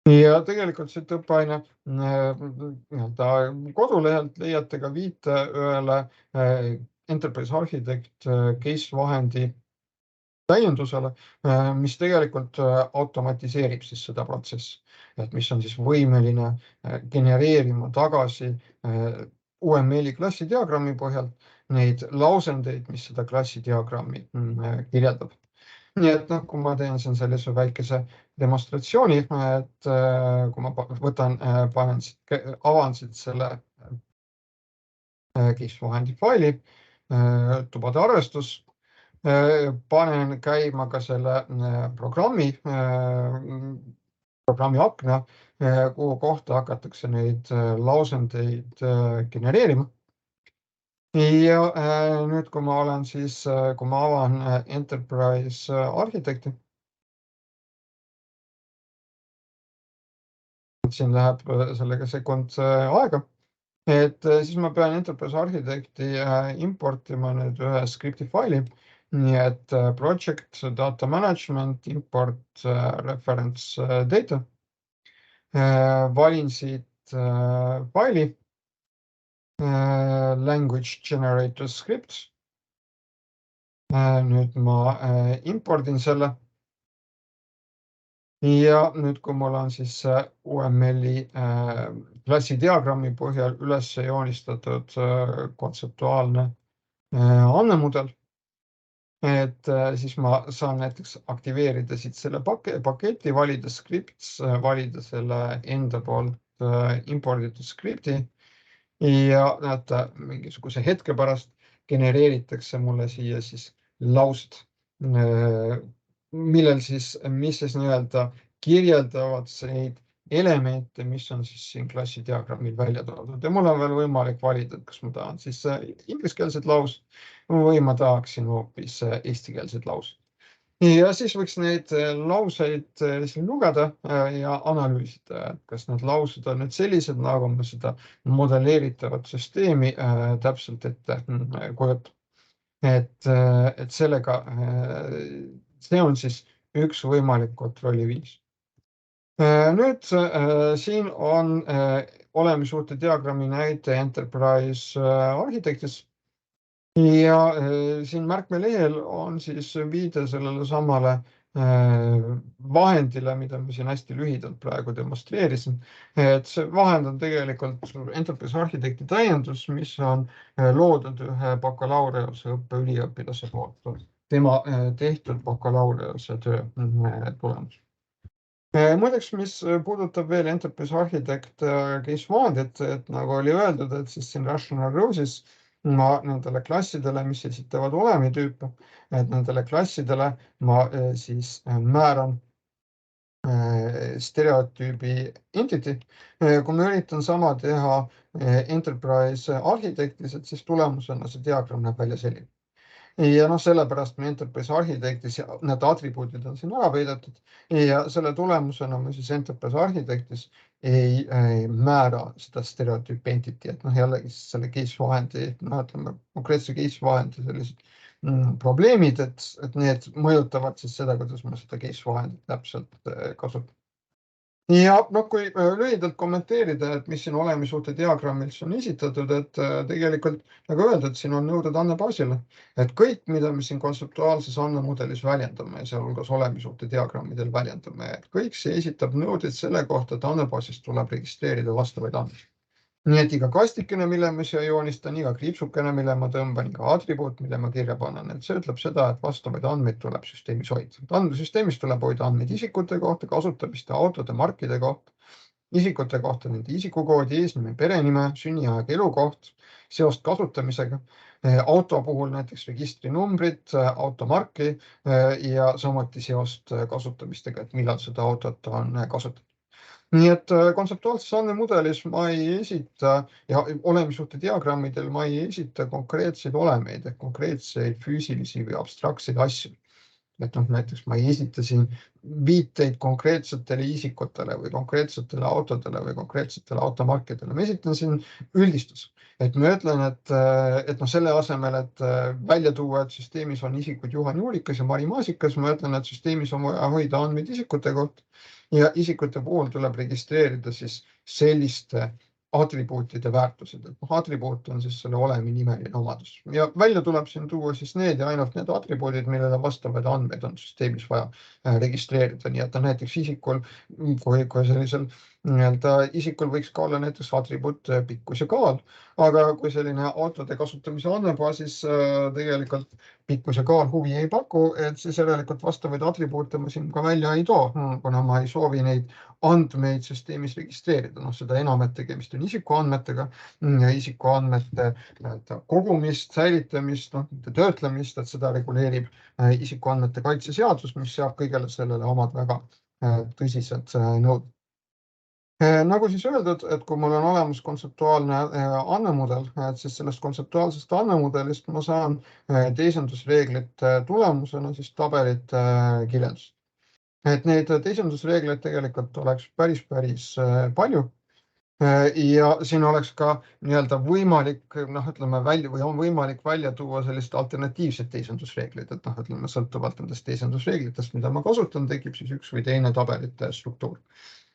Ja tegelikult siit õppeaine kodulehelt leiate ka viite ühele Enterprise Architect case vahendi täiendusele, mis tegelikult automatiseerib siis seda protsessi, et mis on siis võimeline genereerima tagasi UML-i klassi diagrammi põhjalt neid lausendeid, mis seda klassi diagrammi kirjeldab. Nii et kui ma teen siin sellise väikese demonstratsiooni, et kui ma avan siit selle case vahendi faili, tubade arvestus, panen käima ka selle programmi akna, kuhu kohta hakatakse neid lausendeid genereerima. Ja nüüd, kui ma avan Enterprise Architect'i, siin läheb sellega sekund aega, et siis ma pean Enterprise Architect'i importima nüüd ühe skripti faili, nii et project data management import reference data. Valin siit faili language generator script Nüüd ma impordin selle. Ja nüüd, kui mul on siis UML-i klassidiagrammi põhjal üles joonistatud kontseptuaalne andmemudel, et siis ma saan näiteks aktiveerida siit selle paketi, valida scripts, valida selle enda poolt imporditud skripti ja näete, mingisuguse hetke pärast genereeritakse mulle siia siis laused, mis siis nii-öelda kirjeldavad neid elemente, mis on siis siin klassidiagrammil välja toodud ja mul on veel võimalik valida, et kas ma tahan siis ingliskeelset laused või ma tahaksin hoopis eestikeelset laused. Ja siis võiks neid lauseid siin lugeda ja analüüsida, et kas need laused on nüüd sellised, nagu ma seda modelleeritavat süsteemi täpselt ette kujutan. Et sellega, see on siis üks võimalik kontrolliviis. Nüüd siin on olemissuhte diagrammi näite Enterprise Architectis. Ja siin märkmelehel on siis viide sellele samale vahendile, mida ma siin hästi lühidalt praegu demonstreerisin. Et see vahend on tegelikult Enterprise Architecti täiendus, mis on loodud ühe bakalaureuse üliõpilase poolt. Tema tehtud bakalaureuse töö tulemus. Muideks, mis puudutab veel Enterprise Architect case vahendit, et nagu oli öeldud, et siis siin Rational Growth'is ma nendele klassidele, mis esitavad olemitüüpe, et nendele klassidele ma siis määran stereotüübi entity. Kui ma üritan sama teha Enterprise Architectis, et siis tulemusena see diagramm näeb välja selline. Ja sellepärast me Enterprise Architectis need atribuudid on siin ära peidetud ja selle tulemusena me siis Enterprise Architectis ei määra seda stereotüüp entity, et jällegi selle case vahendi, ütleme konkreetse case vahendi sellised probleemid, et need mõjutavad siis seda, kuidas ma seda case vahendit täpselt kasutan. Ja kui lühidalt kommenteerida, et mis siin olemissuhte diagrammil on esitatud, et tegelikult nagu öeldud, siin on nõuded andmebaasile, et kõik, mida me siin kontseptuaalses andmemudelis väljendame, sealhulgas olemissuhte diagrammidel väljendame, et kõik see esitab nõudeid selle kohta, et andmebaasist tuleb registreerida vastavaid andmeid. Nii et iga kastikene, mille ma siia joonistan, iga kriipsukene, mille ma tõmban, iga atribuut, mille ma kirja panen, et see ütleb seda, et vastavaid andmeid tuleb süsteemis hoida. Andmesüsteemis tuleb hoida andmeid isikute kohta, kasutamiste, autode, markide kohta, isikute kohta nende isikukoodi, eesnime, perenime, sünniaeg, elukoht, seost kasutamisega, auto puhul näiteks registrinumbrit, automarki ja samuti seost kasutamistega, et millal seda autot on kasutatud. Nii et kontseptuaalses andmemudelis ma ei esita ja olemissuhte diagrammidel ma ei esita konkreetseid olemeid ehk konkreetseid füüsilisi või abstraktseid asju. Et näiteks ma ei esita siin viiteid konkreetsetele isikutele või konkreetsetele autodele või konkreetsetele automarkidele. Ma esitan siin üldistus. Et ma ütlen, et selle asemel, et välja tuua, et süsteemis on isikud Juhan Juurikas ja Mari Maasikas, ma ütlen, et süsteemis on vaja hoida andmeid isikute kohta ja isikute puhul tuleb registreerida siis selliste atribuutide väärtused. Atribuut on siis selle olemi nimeline omadus ja välja tuleb siin tuua siis need ja ainult need atribuudid, millele vastavaid andmeid on süsteemis vaja registreerida. Nii et näiteks isikul, kui sellisel isikul võiks ka olla näiteks atribuut pikkus ja kaal, aga kui selline autode kasutamise andmebaasis tegelikult pikkus ja kaal huvi ei paku, et siis järelikult vastavaid atribuute ma siin ka välja ei too, kuna ma ei soovi neid andmeid süsteemis registreerida. Seda enam, et tegemist on isikuandmetega ja isikuandmete kogumist, säilitamist, töötlemist, et seda reguleerib isikuandmete kaitse seadus, mis seab kõigele sellele omad väga tõsised nõuded. Nagu siis öeldud, et kui mul on olemas kontseptuaalne andmemudel, et siis sellest kontseptuaalsest andmemudelist ma saan teisendusreeglite tulemusena siis tabelit kirjeldust. Et neid teisendusreegleid tegelikult oleks päris palju. Ja siin oleks ka võimalik, on võimalik välja tuua sellised alternatiivsed teisendusreeglid, et sõltuvalt nendest teisendusreeglitest, mida ma kasutan, tekib siis üks või teine tabelite struktuur.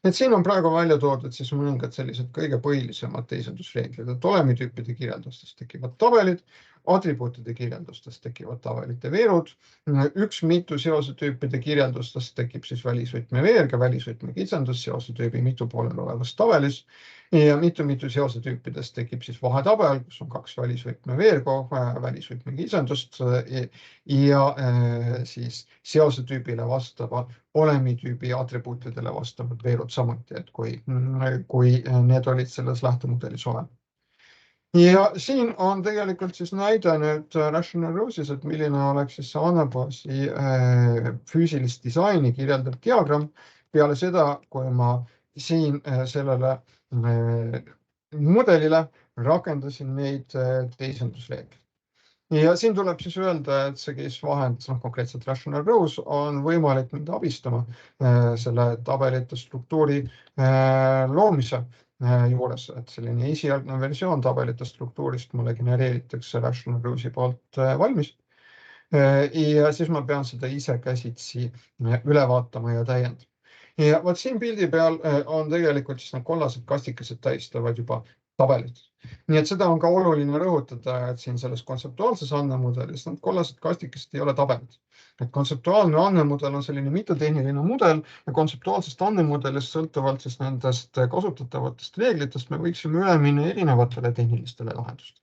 Et siin on praegu välja toodud siis mõningad sellised kõige põhilisemad teisendusreeglid, et olemitüüpide kirjeldustes tekivad tabelid, atribuutide kirjeldustest tekivad tabelite veerud, üks mitu seosetüüpide kirjeldustest tekib siis välisvõtmeveerga, välisvõtme kitsendus seosetüübi mitu poolel olevas tabelis ja mitu seosetüüpidest tekib siis vahetabel, kus on kaks välisvõtme veergu, välisvõtme kitsendust ja siis seosetüübile vastava olemitüübi atribuutidele vastavad veerud samuti, et kui need olid selles lähtemudelis olemas. Ja siin on tegelikult siis näide nüüd Rational Rose'is, et milline oleks siis see andmebaasi füüsilist disaini kirjeldav diagramm peale seda, kui ma siin sellele mudelile rakendasin neid teisendusreegleid. Ja siin tuleb siis öelda, et see case vahend, konkreetselt Rational Rose, on võimalik mind abistama selle tabelite struktuuri loomise juures, et selline esialgne versioon tabelite struktuurist mulle genereeritakse Rational Rose'i poolt valmis. Ja siis ma pean seda ise käsitsi üle vaatama ja täiendama. Ja võt siin pildi peal on tegelikult siis need kollased kastikesed tähistavad juba tabelit. Nii et seda on ka oluline rõhutada, et siin selles kontseptuaalses andmemudelis need kollased kastikesed ei ole tabelid. Et kontseptuaalne andmemudel on selline mittetehniline mudel ja kontseptuaalsest andmemudelist sõltuvalt siis nendest kasutatavatest reeglitest me võiksime üle minna erinevatele tehnilistele lahendustele.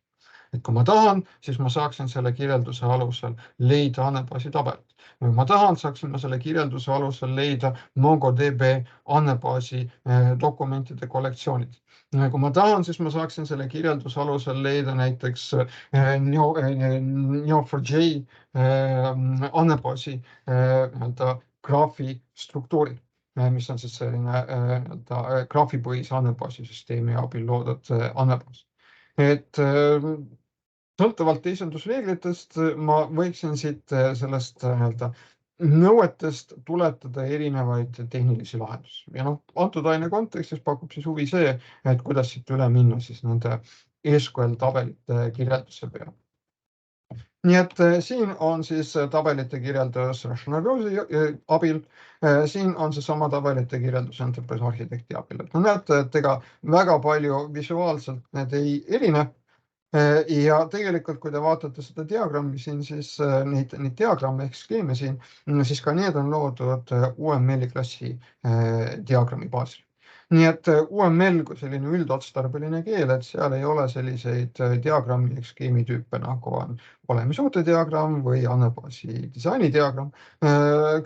Et kui ma tahan, siis ma saaksin selle kirjelduse alusel leida andmebaasi tabelit. Kui ma tahan, saaksin ma selle kirjelduse alusel leida MongoDB andmebaasi dokumentide kollektsioonid. Kui ma tahan, siis ma saaksin selle kirjelduse alusel leida näiteks Neo4j andmebaasi graafi struktuuri, mis on siis selline graafipõhise andmebaasisüsteemi abil loodud andmebaas. Et sõltuvalt teisendusreeglitest ma võiksin siit sellest nõuetest tuletada erinevaid tehnilisi lahendusi. Ja antud aine kontekstis pakub siis huvi see, et kuidas siit üle minna siis nende SQL tabelite kirjelduse peale. Nii et siin on siis tabelite kirjeldus Rational Rose'i abil. Siin on see sama tabelite kirjeldus Enterprise Architecti abil. Et näete, et ega väga palju visuaalselt need ei erine. Ja tegelikult, kui te vaatate seda diagrammi siin, siis neid diagramme ehk skeeme siin, siis ka need on loodud UML-i klassi diagrammi baasil. Nii et UML kui selline üldotstarbeline keel, et seal ei ole selliseid diagrammi ehk skeemi tüüpe, nagu on olemisoote diagramm või andmebaasi disaini diagramm.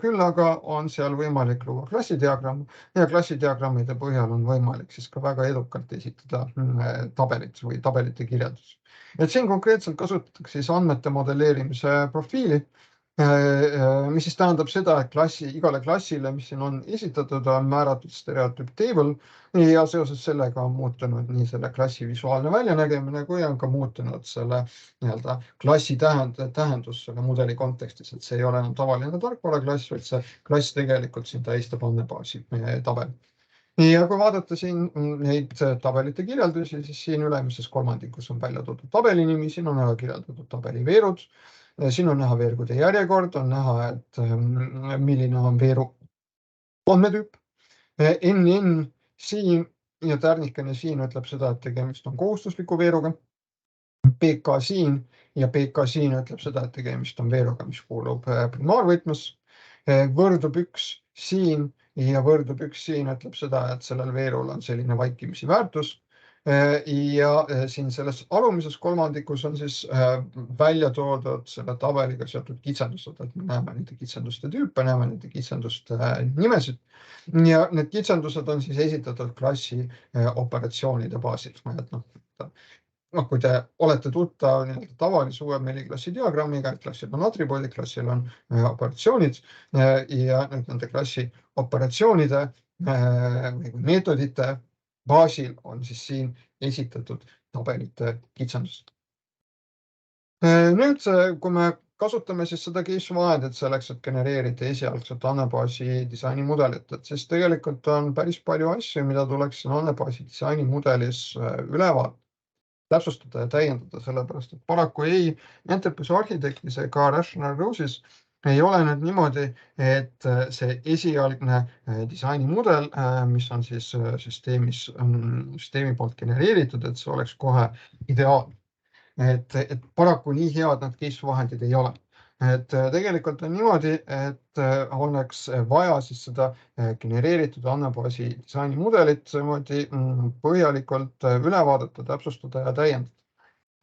Küll aga on seal võimalik luua klassidiagramm ja klassidiagrammide põhjal on võimalik siis ka väga edukalt esitada tabelit või tabelite kirjeldus. Et siin konkreetselt kasutatakse siis andmete modelleerimise profiili, mis siis tähendab seda, et igale klassile, mis siin on esitatud, on määratud stereotüüp table ja seoses sellega on muutunud nii selle klassi visuaalne väljanägemine, kui on ka muutunud selle klassi tähendus selle mudeli kontekstis, et see ei ole enam tavaline tarkvaraklass, vaid see klass tegelikult siin tähistab andmebaasi tabel. Ja kui vaadata siin neid tabelite kirjeldusi, siis siin ülemises kolmandikus on välja toodud tabeli nimi, siin on ära kirjeldatud tabeli veerud. Siin on näha veergude järjekord, on näha, et milline on veeru andmetüüp. NN siin ja tärnikene siin ütleb seda, et tegemist on kohustusliku veeruga. PK siin ja PK siin ütleb seda, et tegemist on veeruga, mis kuulub primaarvõtmes. Võrdub üks siin ja võrdub üks siin ütleb seda, et sellel veerul on selline vaikimisi väärtus. Ja siin selles alumises kolmandikus on siis välja toodud selle tabeliga seotud kitsendused, et me näeme nende kitsenduste tüüpe, näeme nende kitsenduste nimesid ja need kitsendused on siis esitatud klassi operatsioonide baasil. Kui te olete tuttav tavalise UML-i klassi diagrammiga, et klassil on atribuudid, klassil on operatsioonid ja nende klassi operatsioonide või meetodite baasil on siis siin esitatud tabelite kitsendused. Nüüd, kui me kasutame siis seda case vahendit selleks, et genereerida esialgset andmebaasi disainimudelit, et siis tegelikult on päris palju asju, mida tuleks siin andmebaasi disainimudelis üle vaadata, täpsustada ja täiendada, sellepärast, et paraku ei Enterprise Architectis ega Rational Rose'is ei ole nüüd niimoodi, et see esialgne disainimudel, mis on siis süsteemi poolt genereeritud, et see oleks kohe ideaalne. et paraku nii head nad case vahendid ei ole. Et tegelikult on niimoodi, et oleks vaja siis seda genereeritud andmebaasi disainimudelit põhjalikult üle vaadata, täpsustada ja täiendada.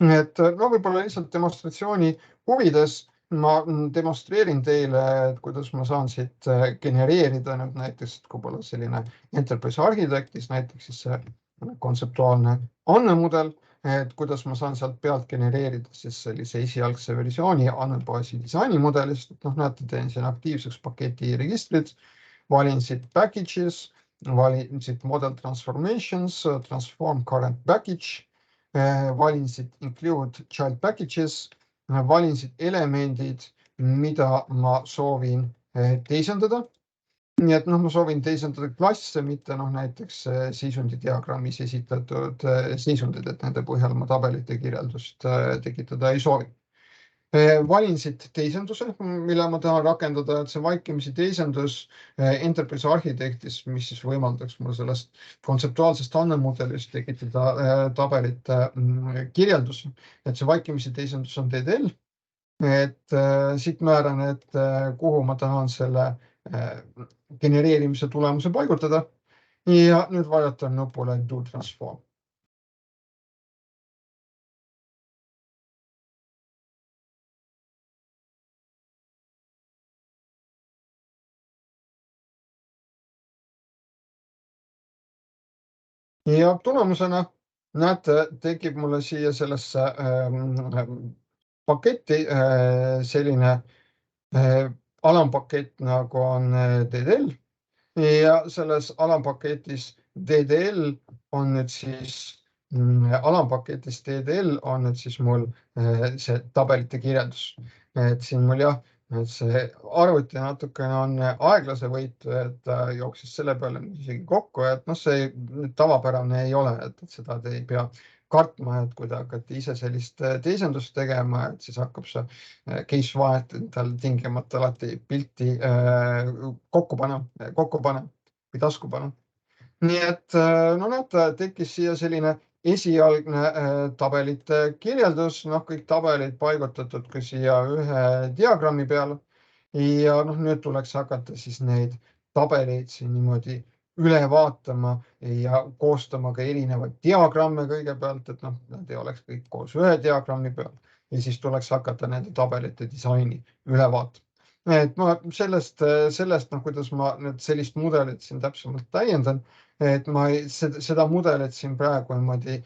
Et no võib-olla lihtsalt demonstratsiooni huvides ma demonstreerin teile, kuidas ma saan siit genereerida nüüd näiteks, kui pole selline Enterprise Architectis näiteks siis see kontseptuaalne andmemudel, et kuidas ma saan sealt pealt genereerida siis sellise esialgse versiooni andmebaasi disainimudelist. Noh, näete, teen siin aktiivseks paketi registrid, valin siit packages, valin siit model transformations, transform current package, valin siit include child packages, valin siit elemendid, mida ma soovin teisendada. Nii et ma soovin teisendada klasse, mitte näiteks seisundidiagrammis esitatud seisundid, et nende põhjal ma tabelite kirjeldust tekitada ei soovi. Valin siit teisenduse, mille ma tahan rakendada, et see vaikimisi teisendus Enterprise Architectis, mis siis võimaldaks mul sellest kontseptuaalsest andmemudelist tekitada tabelite kirjeldus, et see vaikimisi teisendus on DDL. Et siit määran, et kuhu ma tahan selle genereerimise tulemuse paigutada ja nüüd vajutan nupule Do Transform. Ja tulemusena näete, tekib mulle siia sellesse paketti selline alampakett nagu on DDL ja selles alampaketis DDL on nüüd siis alampaketis DDL on nüüd siis mul see tabelite kirjeldus. Et siin mul jah, et see arvuti natukene on aeglasevõitu, et jooksis selle peale isegi kokku, et see tavapärane ei ole, et seda te ei pea kartma, et kui te hakkate ise sellist teisendust tegema, et siis hakkab see case vahet endal tingimata alati pilti kokku panema või tasku panema. Nii et no näete, tekkis siia selline esialgne tabelite kirjeldus, kõik tabelid paigutatud ka siia ühe diagrammi peale. Ja nüüd tuleks hakata siis neid tabeleid siin niimoodi üle vaatama ja koostama ka erinevaid diagramme kõigepealt, et nad ei oleks kõik koos ühe diagrammi peal ja siis tuleks hakata nende tabelite disaini üle vaatama. Et ma sellest, kuidas ma nüüd sellist mudelit siin täpsemalt täiendan, et ma seda mudelit siin praegu niimoodi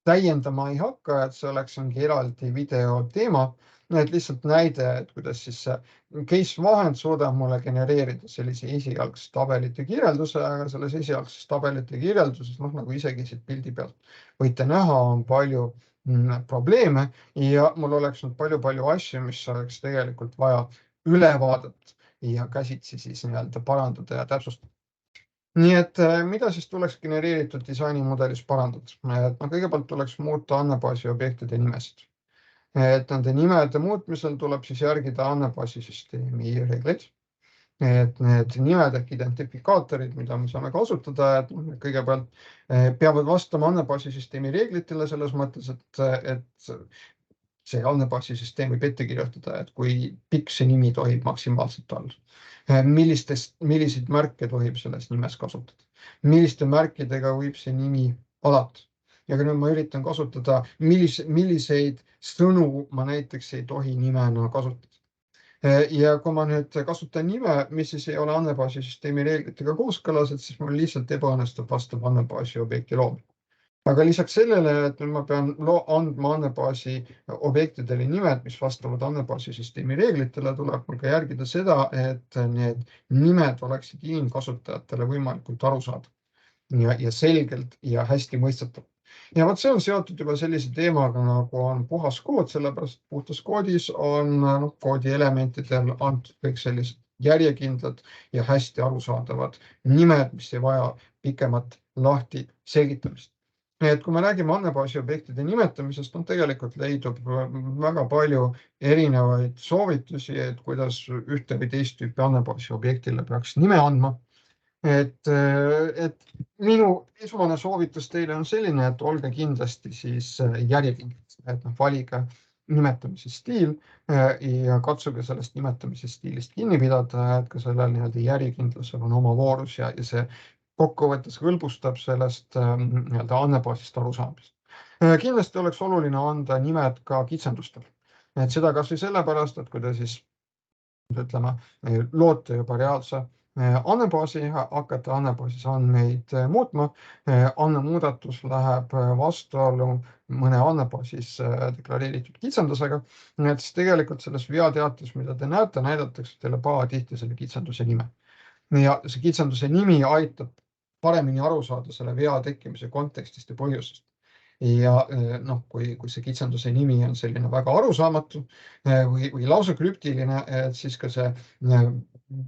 täiendama ei hakka, et see oleks eraldi video teema. Et lihtsalt näide, et kuidas siis see case vahend suudab mulle genereerida sellise esialgse tabelite kirjelduse, aga selles esialgses tabelite kirjelduses, nagu isegi siit pildi pealt võite näha, on palju probleeme ja mul oleks nüüd palju asju, mis oleks tegelikult vaja üle vaadata ja käsitsi siis parandada ja täpsustada. Nii et mida siis tuleks genereeritud disainimudelis parandada? Kõigepealt tuleks muuta andmebaasi objektide nimesid. Et nende nimede muutmisel tuleb siis järgida andmebaasi süsteemi reegleid. Et need nimed ehk identifikaatorid, mida me saame kasutada, et kõigepealt peavad vastama andmebaasi süsteemi reeglitele selles mõttes, et see andmebaasi süsteem võib ette kirjutada, et kui pikk see nimi tohib maksimaalselt olla. Milliseid märke tohib selles nimes kasutada. Milliste märkidega võib see nimi alata. Ja nüüd ma üritan kasutada, milliseid sõnu ma näiteks ei tohi nimena kasutada. Ja kui ma nüüd kasutan nime, mis siis ei ole andmebaasi süsteemi reeglitega kooskõlas, et siis mul lihtsalt ebaõnnestub vastav andmebaasi objekti loomine. Aga lisaks sellele, et ma pean andma andmebaasi objektidele nimed, mis vastavad andmebaasi süsteemi reeglitele, tuleb mul ka järgida seda, et need nimed oleksid inimkasutajatele võimalikult arusaadav ja selgelt ja hästi mõistetav. Ja see on seotud juba sellise teemaga, nagu on puhas kood, sellepärast puhtas koodis on koodi elementidel antud kõik sellised järjekindlad ja hästi arusaadavad nimed, mis ei vaja pikemat lahti selgitamist. Et kui me räägime andmebaasi objektide nimetamisest, tegelikult leidub väga palju erinevaid soovitusi, et kuidas ühte või teist tüüpi andmebaasi objektile peaks nime andma. Et minu esmane soovitus teile on selline, et olge kindlasti siis järjekindlad. et valige nimetamise stiil ja katsuge sellest nimetamise stiilist kinni pidada, et ka sellel nii-öelda järjekindlusel on oma voorus ja see kokkuvõttes hõlbustab sellest nii-öelda andmebaasist arusaamist. Kindlasti oleks oluline anda nimed ka kitsendustele. Et seda kas või sellepärast, et kui te siis ütleme, loote juba reaalse andmebaasi, hakkate andmebaasis andmeid muutma, andmemuudatus läheb vastuollu mõne andmebaasis deklareeritud kitsendusega, et siis tegelikult selles veateates, mida te näete, näidatakse teile pahatihti selle kitsenduse nime. Ja see kitsenduse nimi aitab paremini aru saada selle vea tekkimise kontekstist ja põhjusest. Ja kui see kitsenduse nimi on selline väga arusaamatu või lausa krüptiline, et siis ka see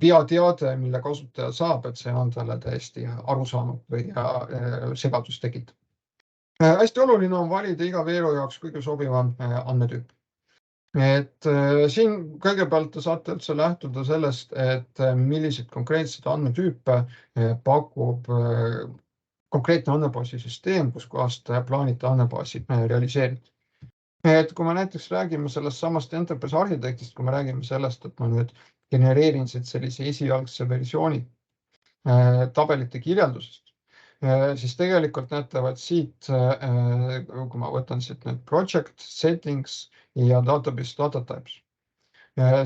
veateade, mille kasutaja saab, et see on talle täiesti arusaamatu ja segadust tekitab. Hästi oluline on valida iga veeru jaoks kõige sobivam andmetüüp. Et siin kõigepealt te saate üldse lähtuda sellest, et milliseid konkreetseid andmetüüpe pakub konkreetne andmebaasi süsteem, kus kohast plaanite andmebaasi realiseerida. Et kui me näiteks räägime sellest samast Enterprise arhitektist, kui me räägime sellest, et ma nüüd genereerin sellise esialgse versiooni tabelite kirjeldusest, siis tegelikult näetavad siit, kui ma võtan siit nüüd project, settings ja database data types,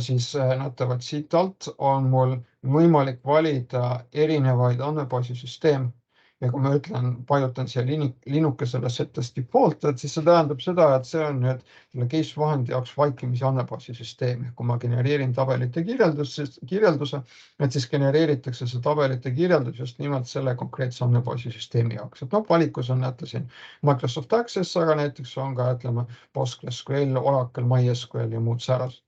siis näetavad siit alt on mul võimalik valida erinevaid andmebaasi süsteeme. Ja kui ma ütlen, pajutan siia linnukesele settes default, et siis see tähendab seda, et see on nüüd selle case vahendi jaoks vaikimisi andmebaasi süsteemi. Kui ma genereerin tabelite kirjelduse, et siis genereeritakse see tabelite kirjeldus just nimelt selle konkreetse andmebaasi süsteemi jaoks. Et valikus on näete siin Microsoft Access, aga näiteks on ka, ütleme, PostgreSQL, Oracle, MySQL ja muud säärased.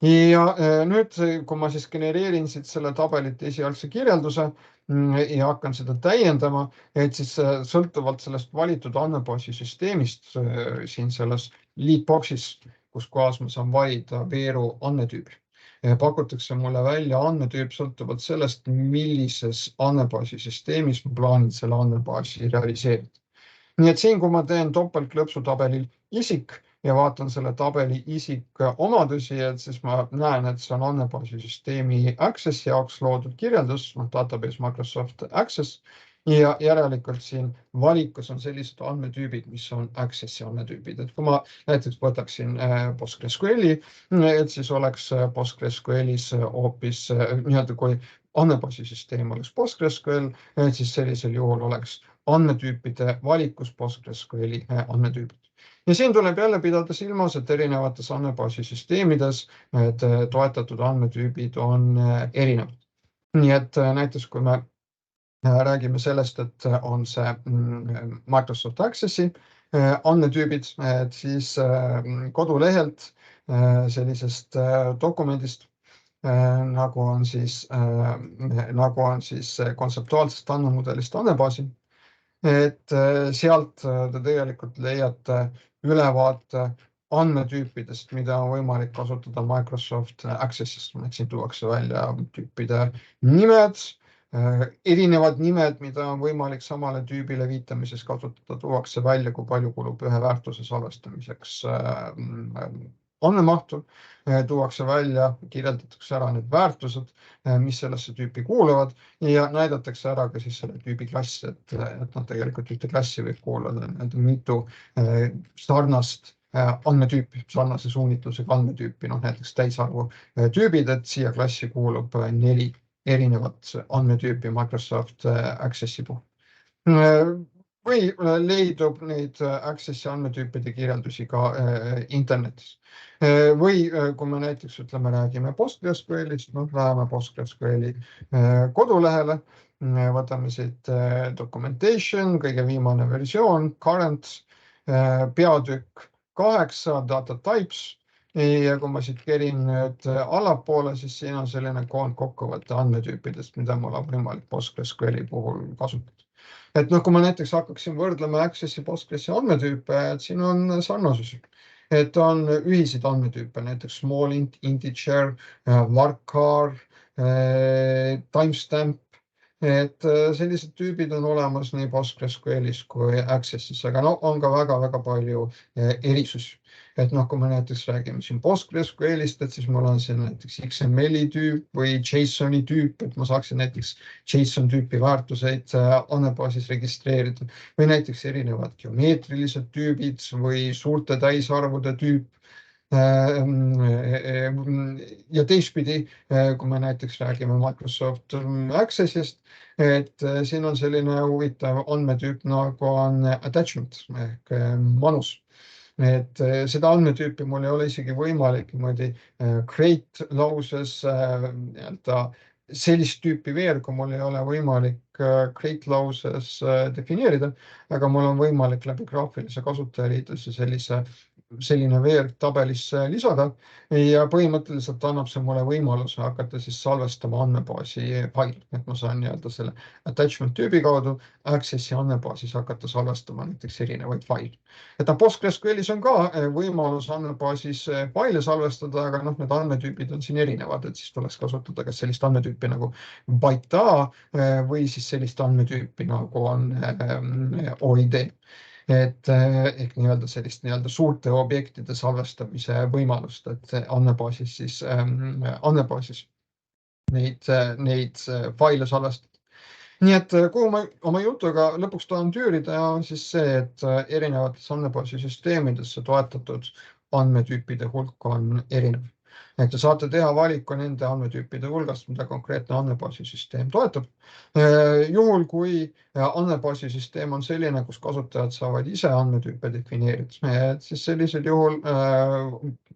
Ja nüüd, kui ma siis genereerin siit selle tabelite esialgse kirjelduse ja hakkan seda täiendama, et siis sõltuvalt sellest valitud andmebaasi süsteemist siin selles leadboxis, kus kohas ma saan valida veeru andmetüübi, pakutakse mulle välja andmetüüp sõltuvalt sellest, millises andmebaasi süsteemis ma plaanin selle andmebaasi realiseerida. Nii et siin, kui ma teen topeltklõpsu tabelil isik ja vaatan selle tabeli isik omadusi, et siis ma näen, et see on andmebaasi süsteemi Access jaoks loodud kirjeldus, database Microsoft Access, ja järelikult siin valikus on sellised andmetüübid, mis on Accessi andmetüübid. Et kui ma näiteks võtaksin PostgreSQL-i, et siis oleks PostgreSQL-is hoopis nii-öelda kui andmebaasi süsteem oleks PostgreSQL, et siis sellisel juhul oleks andmetüüpide valikus PostgreSQL-i andmetüübid. Ja siin tuleb jälle pidada silmas, et erinevates andmebaasi süsteemides toetatud andmetüübid on erinevad. Nii et näiteks, kui me räägime sellest, et on see Microsoft Accessi andmetüübid, et siis kodulehelt sellisest dokumendist, nagu on siis kontseptuaalsest andmemudelist andmebaasi, et sealt te tegelikult leiate ülevaate andmetüüpidest, mida on võimalik kasutada Microsoft Accessist. Siin tuuakse välja tüüpide nimed, erinevad nimed, mida on võimalik samale tüübile viitamises kasutada, tuuakse välja, kui palju kulub ühe väärtuse salvestamiseks andmemahtu, tuuakse välja, kirjeldatakse ära need väärtused, mis sellesse tüüpi kuuluvad ja näidatakse ära ka siis selle tüübi klass, et tegelikult ühte klassi võib kuuluda mitu sarnast andmetüüpi, sarnase suunitlusega andmetüüpi, näiteks täisarvu tüübid, et siia klassi kuulub 4 erinevat andmetüüpi Microsoft Accessi puhul. Või leidub neid Accessi andmetüüpide kirjeldusi ka internetis. Või kui me näiteks räägime PostgreSQL-ist, läheme PostgreSQL-i kodulehele, võtame siit documentation, kõige viimane versioon, current, peatükk 8, data types, ja kui ma siit kerin nüüd allapoole, siis siin on selline kokkuvõte andmetüüpidest, mida mul on võimalik PostgreSQL-i puhul kasutada. Et kui ma näiteks hakkaksin võrdlema Accessi Postgressi andmetüüpe, et siin on sarnasusi. Et on ühiseid andmetüüpe, näiteks small int, integer, varchar, timestamp, et sellised tüübid on olemas nii PostgreSQLis kui Accessis, aga no on ka väga-väga palju erisusi. Et noh, kui me näiteks räägime siin PostgreSQList, et siis mul on siin näiteks XML-i tüüp või JSON-i tüüp, et ma saaksin näiteks JSON tüüpi väärtuseid andmebaasis registreerida või näiteks erinevad geomeetrilised tüübid või suurte täisarvude tüüp. Ja teistpidi, kui me näiteks räägime Microsoft Accessist, et siin on selline huvitav andmetüüp nagu on attachment ehk manus. Et seda andmetüüpi mul ei ole isegi võimalik niimoodi create lauses sellist tüüpi veergu mul ei ole võimalik create lauses defineerida, aga mul on võimalik läbi graafilise kasutajaliidluse selline veerg tabelisse lisada ja põhimõtteliselt annab see mulle võimaluse hakata siis salvestama andmebaasi faili, et ma saan selle attachment tüübi kaudu Accessi andmebaasis hakata salvestama näiteks erinevaid faile. Et PostgreSQLis on ka võimalus andmebaasis faile salvestada, aga noh, need andmetüübid on siin erinevad, et siis tuleks kasutada kas sellist andmetüüpi nagu byte A või siis sellist andmetüüpi nagu on OID. Et ehk sellist suurte objektide salvestamise võimalust, et andmebaasis neid faile salvestada. Nii et kuhu ma oma jutuga lõpuks tahan tüürida, on siis see, et erinevates andmebaasisüsteemidesse toetatud andmetüüpide hulk on erinev. Et te saate teha valiku nende andmetüüpide hulgast, mida konkreetne andmebaasisüsteem toetab. Juhul, kui andmebaasisüsteem on selline, kus kasutajad saavad ise andmetüüpe defineerida, siis sellisel juhul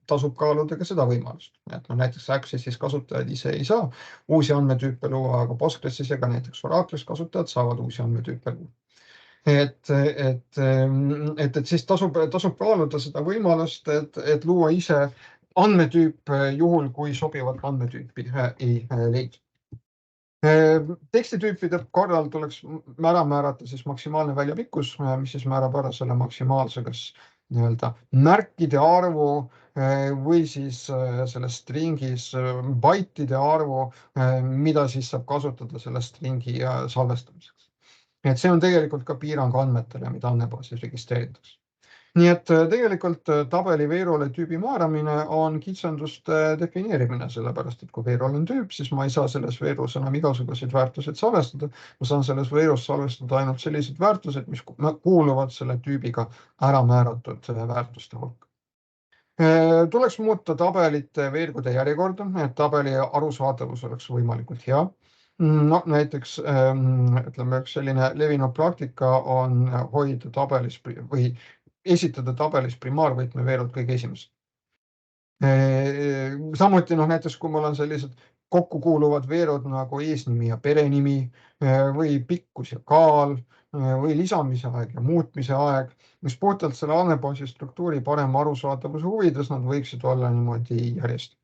tasub kaaluda ka seda võimalust. Et näiteks Accessis kasutajad ise ei saa uusi andmetüüpe luua, aga Postgresis ja ka näiteks Oracle'is kasutajad saavad uusi andmetüüpe luua. Et siis tasub kaaluda seda võimalust, et luua ise andmetüüp juhul, kui sobivat andmetüüpi ei leidu. Tekstituüpide korral tuleks ära määrata siis maksimaalne väljapikkus, mis siis määrab ära selle maksimaalse kas märkide arvu või siis selles stringis baitide arvu, mida siis saab kasutada selle stringi salvestamiseks. Et see on tegelikult ka piirang andmetele, mida andmebaasis registreeritakse. Nii et tegelikult tabeli veerule tüübi määramine on kitsenduste defineerimine, sellepärast et kui veerul on tüüp, siis ma ei saa selles veerus enam igasuguseid väärtuseid salvestada. Ma saan selles veerus salvestada ainult sellised väärtused, mis kuuluvad selle tüübiga ära määratud väärtuste hulka. Tuleks muuta tabelite veergude järjekorda, et tabeli arusaadavus oleks võimalikult hea. No, näiteks ütleme, üks selline levinud praktika on hoida tabelis või esitada tabelis primaarvõtmeveerud kõige esimesed. Samuti näiteks, kui mul on sellised kokkukuuluvad veerud nagu eesnimi ja perenimi või pikkus ja kaal või lisamise aeg ja muutmise aeg, mis puhtalt selle andmebaasi struktuuri parema arusaadavuse huvides, nad võiksid olla niimoodi järjest.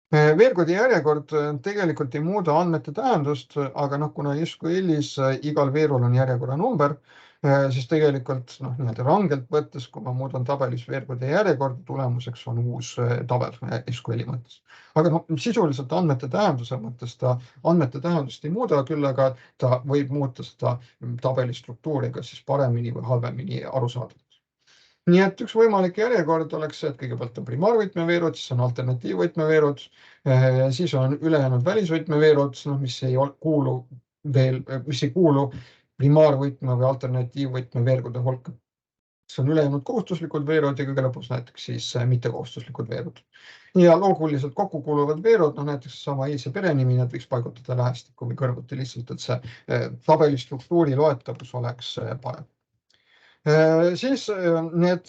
Veergode järjekord tegelikult ei muuda andmete tähendust, aga kuna SQL-is igal veerul on järjekorra number, siis tegelikult rangelt võttes, kui ma muudan tabelis veergode järjekorda, tulemuseks on uus tabel SQL-i mõttes. Aga sisuliselt andmete tähenduse mõttes ta andmete tähendust ei muuda, küll aga ta võib muuta seda tabeli struktuuri kas siis paremini või halvemini arusaadavaks. Nii et üks võimalik järjekord oleks see, et kõigepealt on primaarvõtmeveerud, siis on alternatiivvõtmeveerud, siis on ülejäänud välisvõtmeveerud, mis ei kuulu primaarvõtme või alternatiivvõtmeveergude hulka. See on ülejäänud kohustuslikud veerud ja kõige lõpus näiteks siis mittekohustuslikud veerud. Ja looguliselt kokku kuuluvad veerud, näiteks sama ees- ja perenimi, need võiks paigutada lähestikku või kõrvuti lihtsalt, et see tabeli struktuuri loetavus oleks parem. Siis need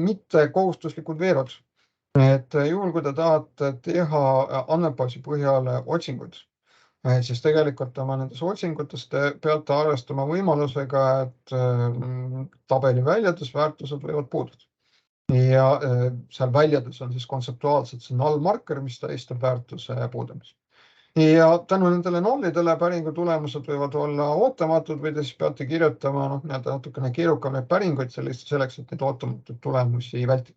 mittekohustuslikud veerud, et juhul, kui te tahate teha andmebaasi põhjal otsinguid, siis tegelikult oma nendes otsingutes te peate arvestama võimalusega, et tabeli väljades väärtused võivad puududa. Ja seal väljades on siis kontseptuaalselt see null marker, mis tähistab väärtuse puudumist. Ja tänu nendele nullidele päringu tulemused võivad olla ootamatud või te siis peate kirjutama natukene keerukamaid päringuid selleks, et neid ootamatuid tulemusi vältida.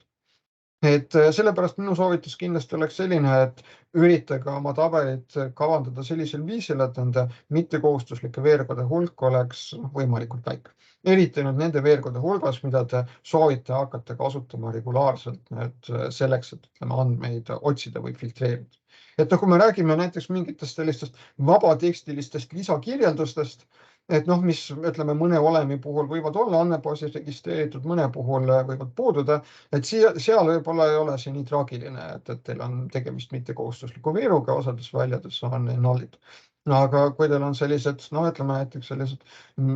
Et sellepärast minu soovitus kindlasti oleks selline, et üritage oma tabelit kavandada sellisel viisil, et nende mittekohustuslike veergode hulk oleks võimalikult väike. Eriti nüüd nende veergode hulgas, mida te soovite hakata kasutama regulaarselt selleks, et andmeid otsida või filtreerida. Et kui me räägime näiteks mingitest sellistest vabatekstilistest lisakirjeldustest, et mis ütleme mõne olemi puhul võivad olla andmebaasis registreeritud, mõne puhul võivad puududa, et seal võib-olla ei ole see nii traagiline, et teil on tegemist mittekohustusliku veeruga, osades väljades on nullid. Aga kui teil on sellised, ütleme näiteks sellised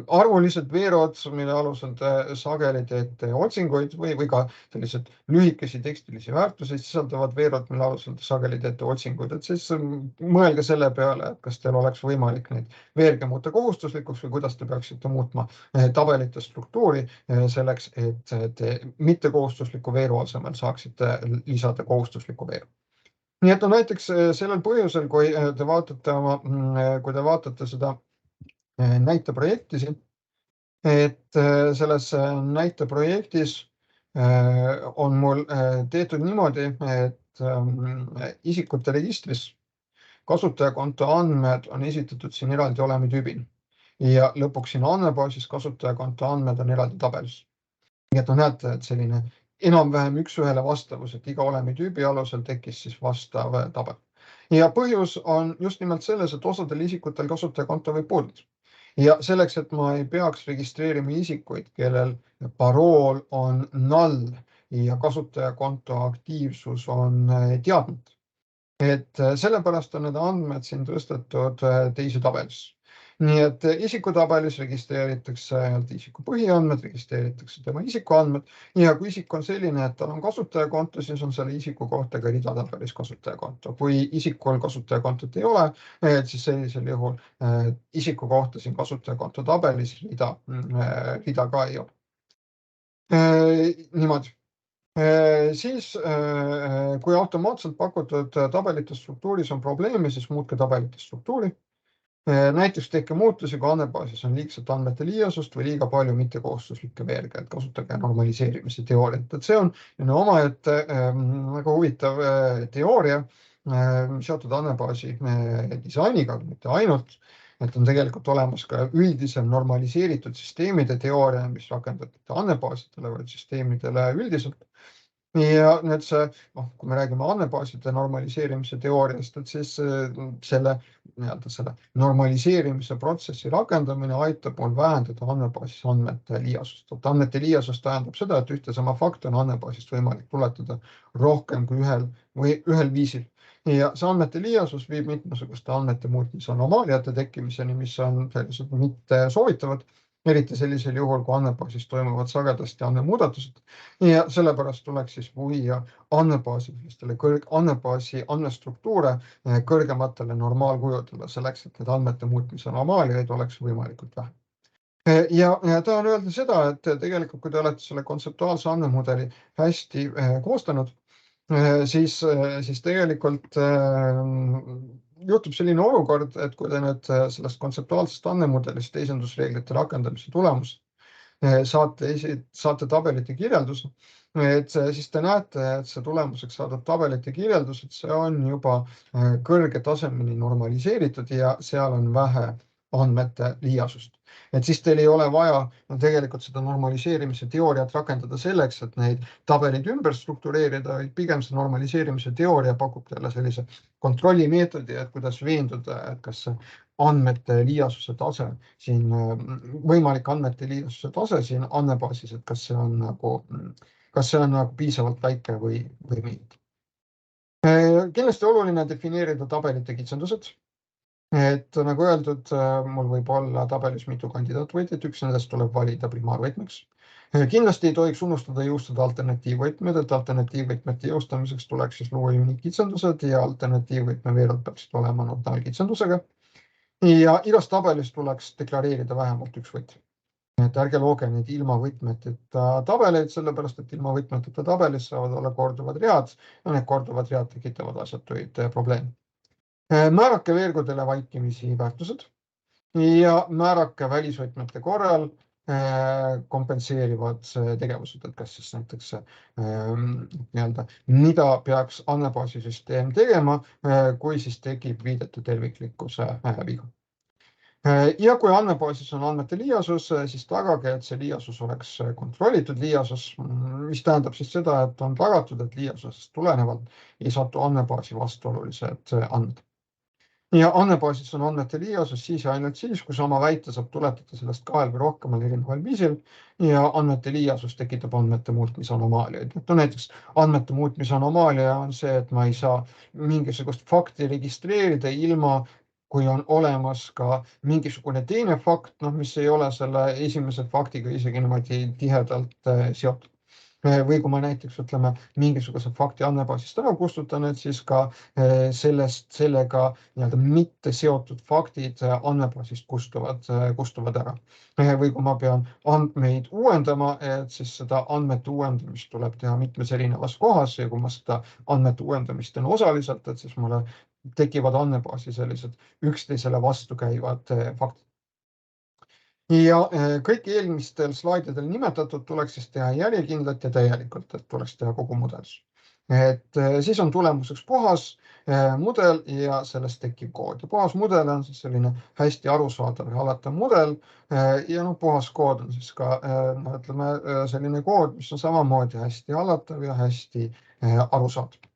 arvulised veerud, mille alusel te sageli teete otsinguid või ka sellised lühikesi tekstilisi väärtuseid sisaldavad veerud, mille alusel te sageli teete otsinguid, et siis mõelge selle peale, et kas teil oleks võimalik neid veerge muuta kohustuslikuks või kuidas te peaksite muutma tabelite struktuuri selleks, et te mittekohustusliku veeru asemel saaksite lisada kohustusliku veeru. Nii et näiteks sellel põhjusel, kui te vaatate seda näiteprojekti siin, et selles näiteprojektis on mul tehtud niimoodi, et isikute registris kasutajakonto andmed on esitatud siin eraldi olemitüübina ja lõpuks siin andmebaasis kasutajakonto andmed on eraldi tabelis. Nii et näete, et selline enam-vähem üks-ühele vastavus, et iga olemitüübi alusel tekkis siis vastav tabel. Ja põhjus on just nimelt selles, et osadel isikutel kasutajakonto võib puududa. Ja selleks, et ma ei peaks registreerima isikuid, kellel parool on null ja kasutajakonto aktiivsus on teadmata. Et sellepärast on need andmed siin tõstetud teise tabelisse. Nii et isikutabelis registreeritakse isiku põhiandmed, registreeritakse tema isikuandmed ja kui isik on selline, et tal on kasutajakonto, siis on selle isiku kohta ka ridatabelis kasutajakonto. Kui isikul kasutajakontot ei ole, siis sellisel juhul isiku kohta siin kasutajakonto tabelis rida ka ei ole. Niimoodi. Siis, kui automaatselt pakutud tabelite struktuuris on probleeme, siis muutke tabelite struktuuri. Näiteks tehke muutusi, kui andmebaasis on liigselt andmete liiasust või liiga palju mittekohustuslikke veerge, et kasutage normaliseerimise teooriat. Et see on omaette väga huvitav teooria seotud andmebaasi disainiga, mitte ainult, et on tegelikult olemas ka üldisem normaliseeritud süsteemide teooria, mis rakendatakse andmebaasidele või süsteemidele üldiselt. Ja nüüd see, kui me räägime andmebaaside normaliseerimise teooriast, et siis selle normaliseerimise protsessi rakendamine aitab mul vähendada andmebaasis andmete liiasust. Andmete liiasust tähendab seda, et ühte sama fakti on andmebaasist võimalik tuletada rohkem kui ühel viisil. Ja see andmete liiasus viib mitmesuguste andmete muutmise anomaaliate tekkimiseni, mis on sellised mitte soovitavad, eriti sellisel juhul, kui andmebaasis toimuvad sagedasti andmemuudatused. Ja sellepärast tuleks siis viia andmebaasi andmestruktuure kõrgematele normaalkujudele selleks, et need andmete muutmise anomaaliaid oleks võimalikult vähe. Ja tahan öelda seda, et tegelikult, kui te olete selle kontseptuaalse andmemudeli hästi koostanud, siis tegelikult juhtub selline olukord, et kui te nüüd sellest kontseptuaalsest andmemudelist teisendusreeglite rakendamise tulemus saate tabelite kirjelduse, et siis te näete, et see tulemuseks saadud tabelite kirjeldus, et see on juba kõrge tasemeni normaliseeritud ja seal on vähe andmete liiasust. Et siis teil ei ole vaja tegelikult seda normaliseerimise teooriat rakendada selleks, et neid tabelid ümber struktureerida, vaid pigem see normaliseerimise teooria pakub teile sellise kontrollimeetodi, et kuidas veenduda, et kas andmete liiasuse tase siin, võimalik andmete liiasuse tase siin andmebaasis, et kas see on piisavalt väike või mitte. Kindlasti oluline defineerida tabelite kitsendused. Et nagu öeldud, mul võib olla tabelis mitu kandidaatvõtjat, üks nendest tuleb valida primaarvõtmeks. Kindlasti ei tohiks unustada jõustada alternatiivvõtmed, et alternatiivvõtmete jõustamiseks tuleks siis luua unikkitsendused ja alternatiivvõtme veerud peaksid olema notaalkitsendusega. Ja igas tabelis tuleks deklareerida vähemalt üks võtme. Et ärge looge neid ilma võtmeteta tabeleid, sellepärast et ilma võtmeteta tabelis saavad olla korduvad read ja need korduvad read tekitavad asjatuid probleeme. Määrake veergudele vaikimisi väärtused ja määrake välisvõtmete korral kompenseerivad tegevused, et kas siis näiteks mida peaks andmebaasisüsteem tegema, kui siis tekib viidete terviklikkuse viga. Ja kui andmebaasis on andmete liiasus, siis tagage, et see liiasus oleks kontrollitud liiasus, mis tähendab siis seda, et on tagatud, et liiasusest tulenevalt ei satu andmebaasi vastuolulised andmed. Ja andmebaasis on andmete liiasus siis ja ainult siis, kui sama väite saab tuletada sellest kahel või rohkemal erineval viisil ja andmete liiasus tekitab andmete muutmise anomaaliaid. Näiteks andmete muutmise anomaalia on see, et ma ei saa mingisugust fakti registreerida ilma, kui on olemas ka mingisugune teine fakt, mis ei ole selle esimese faktiga isegi niimoodi tihedalt seotud. Või kui ma näiteks mingisuguse fakti andmebaasist ära kustutan, et siis ka sellega mitte seotud faktid andmebaasist kustuvad ära. Või kui ma pean andmeid uuendama, et siis seda andmete uuendamist tuleb teha mitmes erinevas kohas ja kui ma seda andmete uuendamist teen osaliselt, et siis mulle tekivad andmebaasi sellised üksteisele vastukäivad faktid. Ja kõik eelmistel slaididel nimetatud tuleks siis teha järjekindlalt ja täielikult, et tuleks teha kogu mudelus. Siis on tulemuseks puhas mudel ja sellest tekkiv kood. Ja puhas mudel on siis selline hästi arusaadav ja hallatav mudel ja puhas kood on siis ka selline kood, mis on samamoodi hästi hallatav ja hästi arusaadav.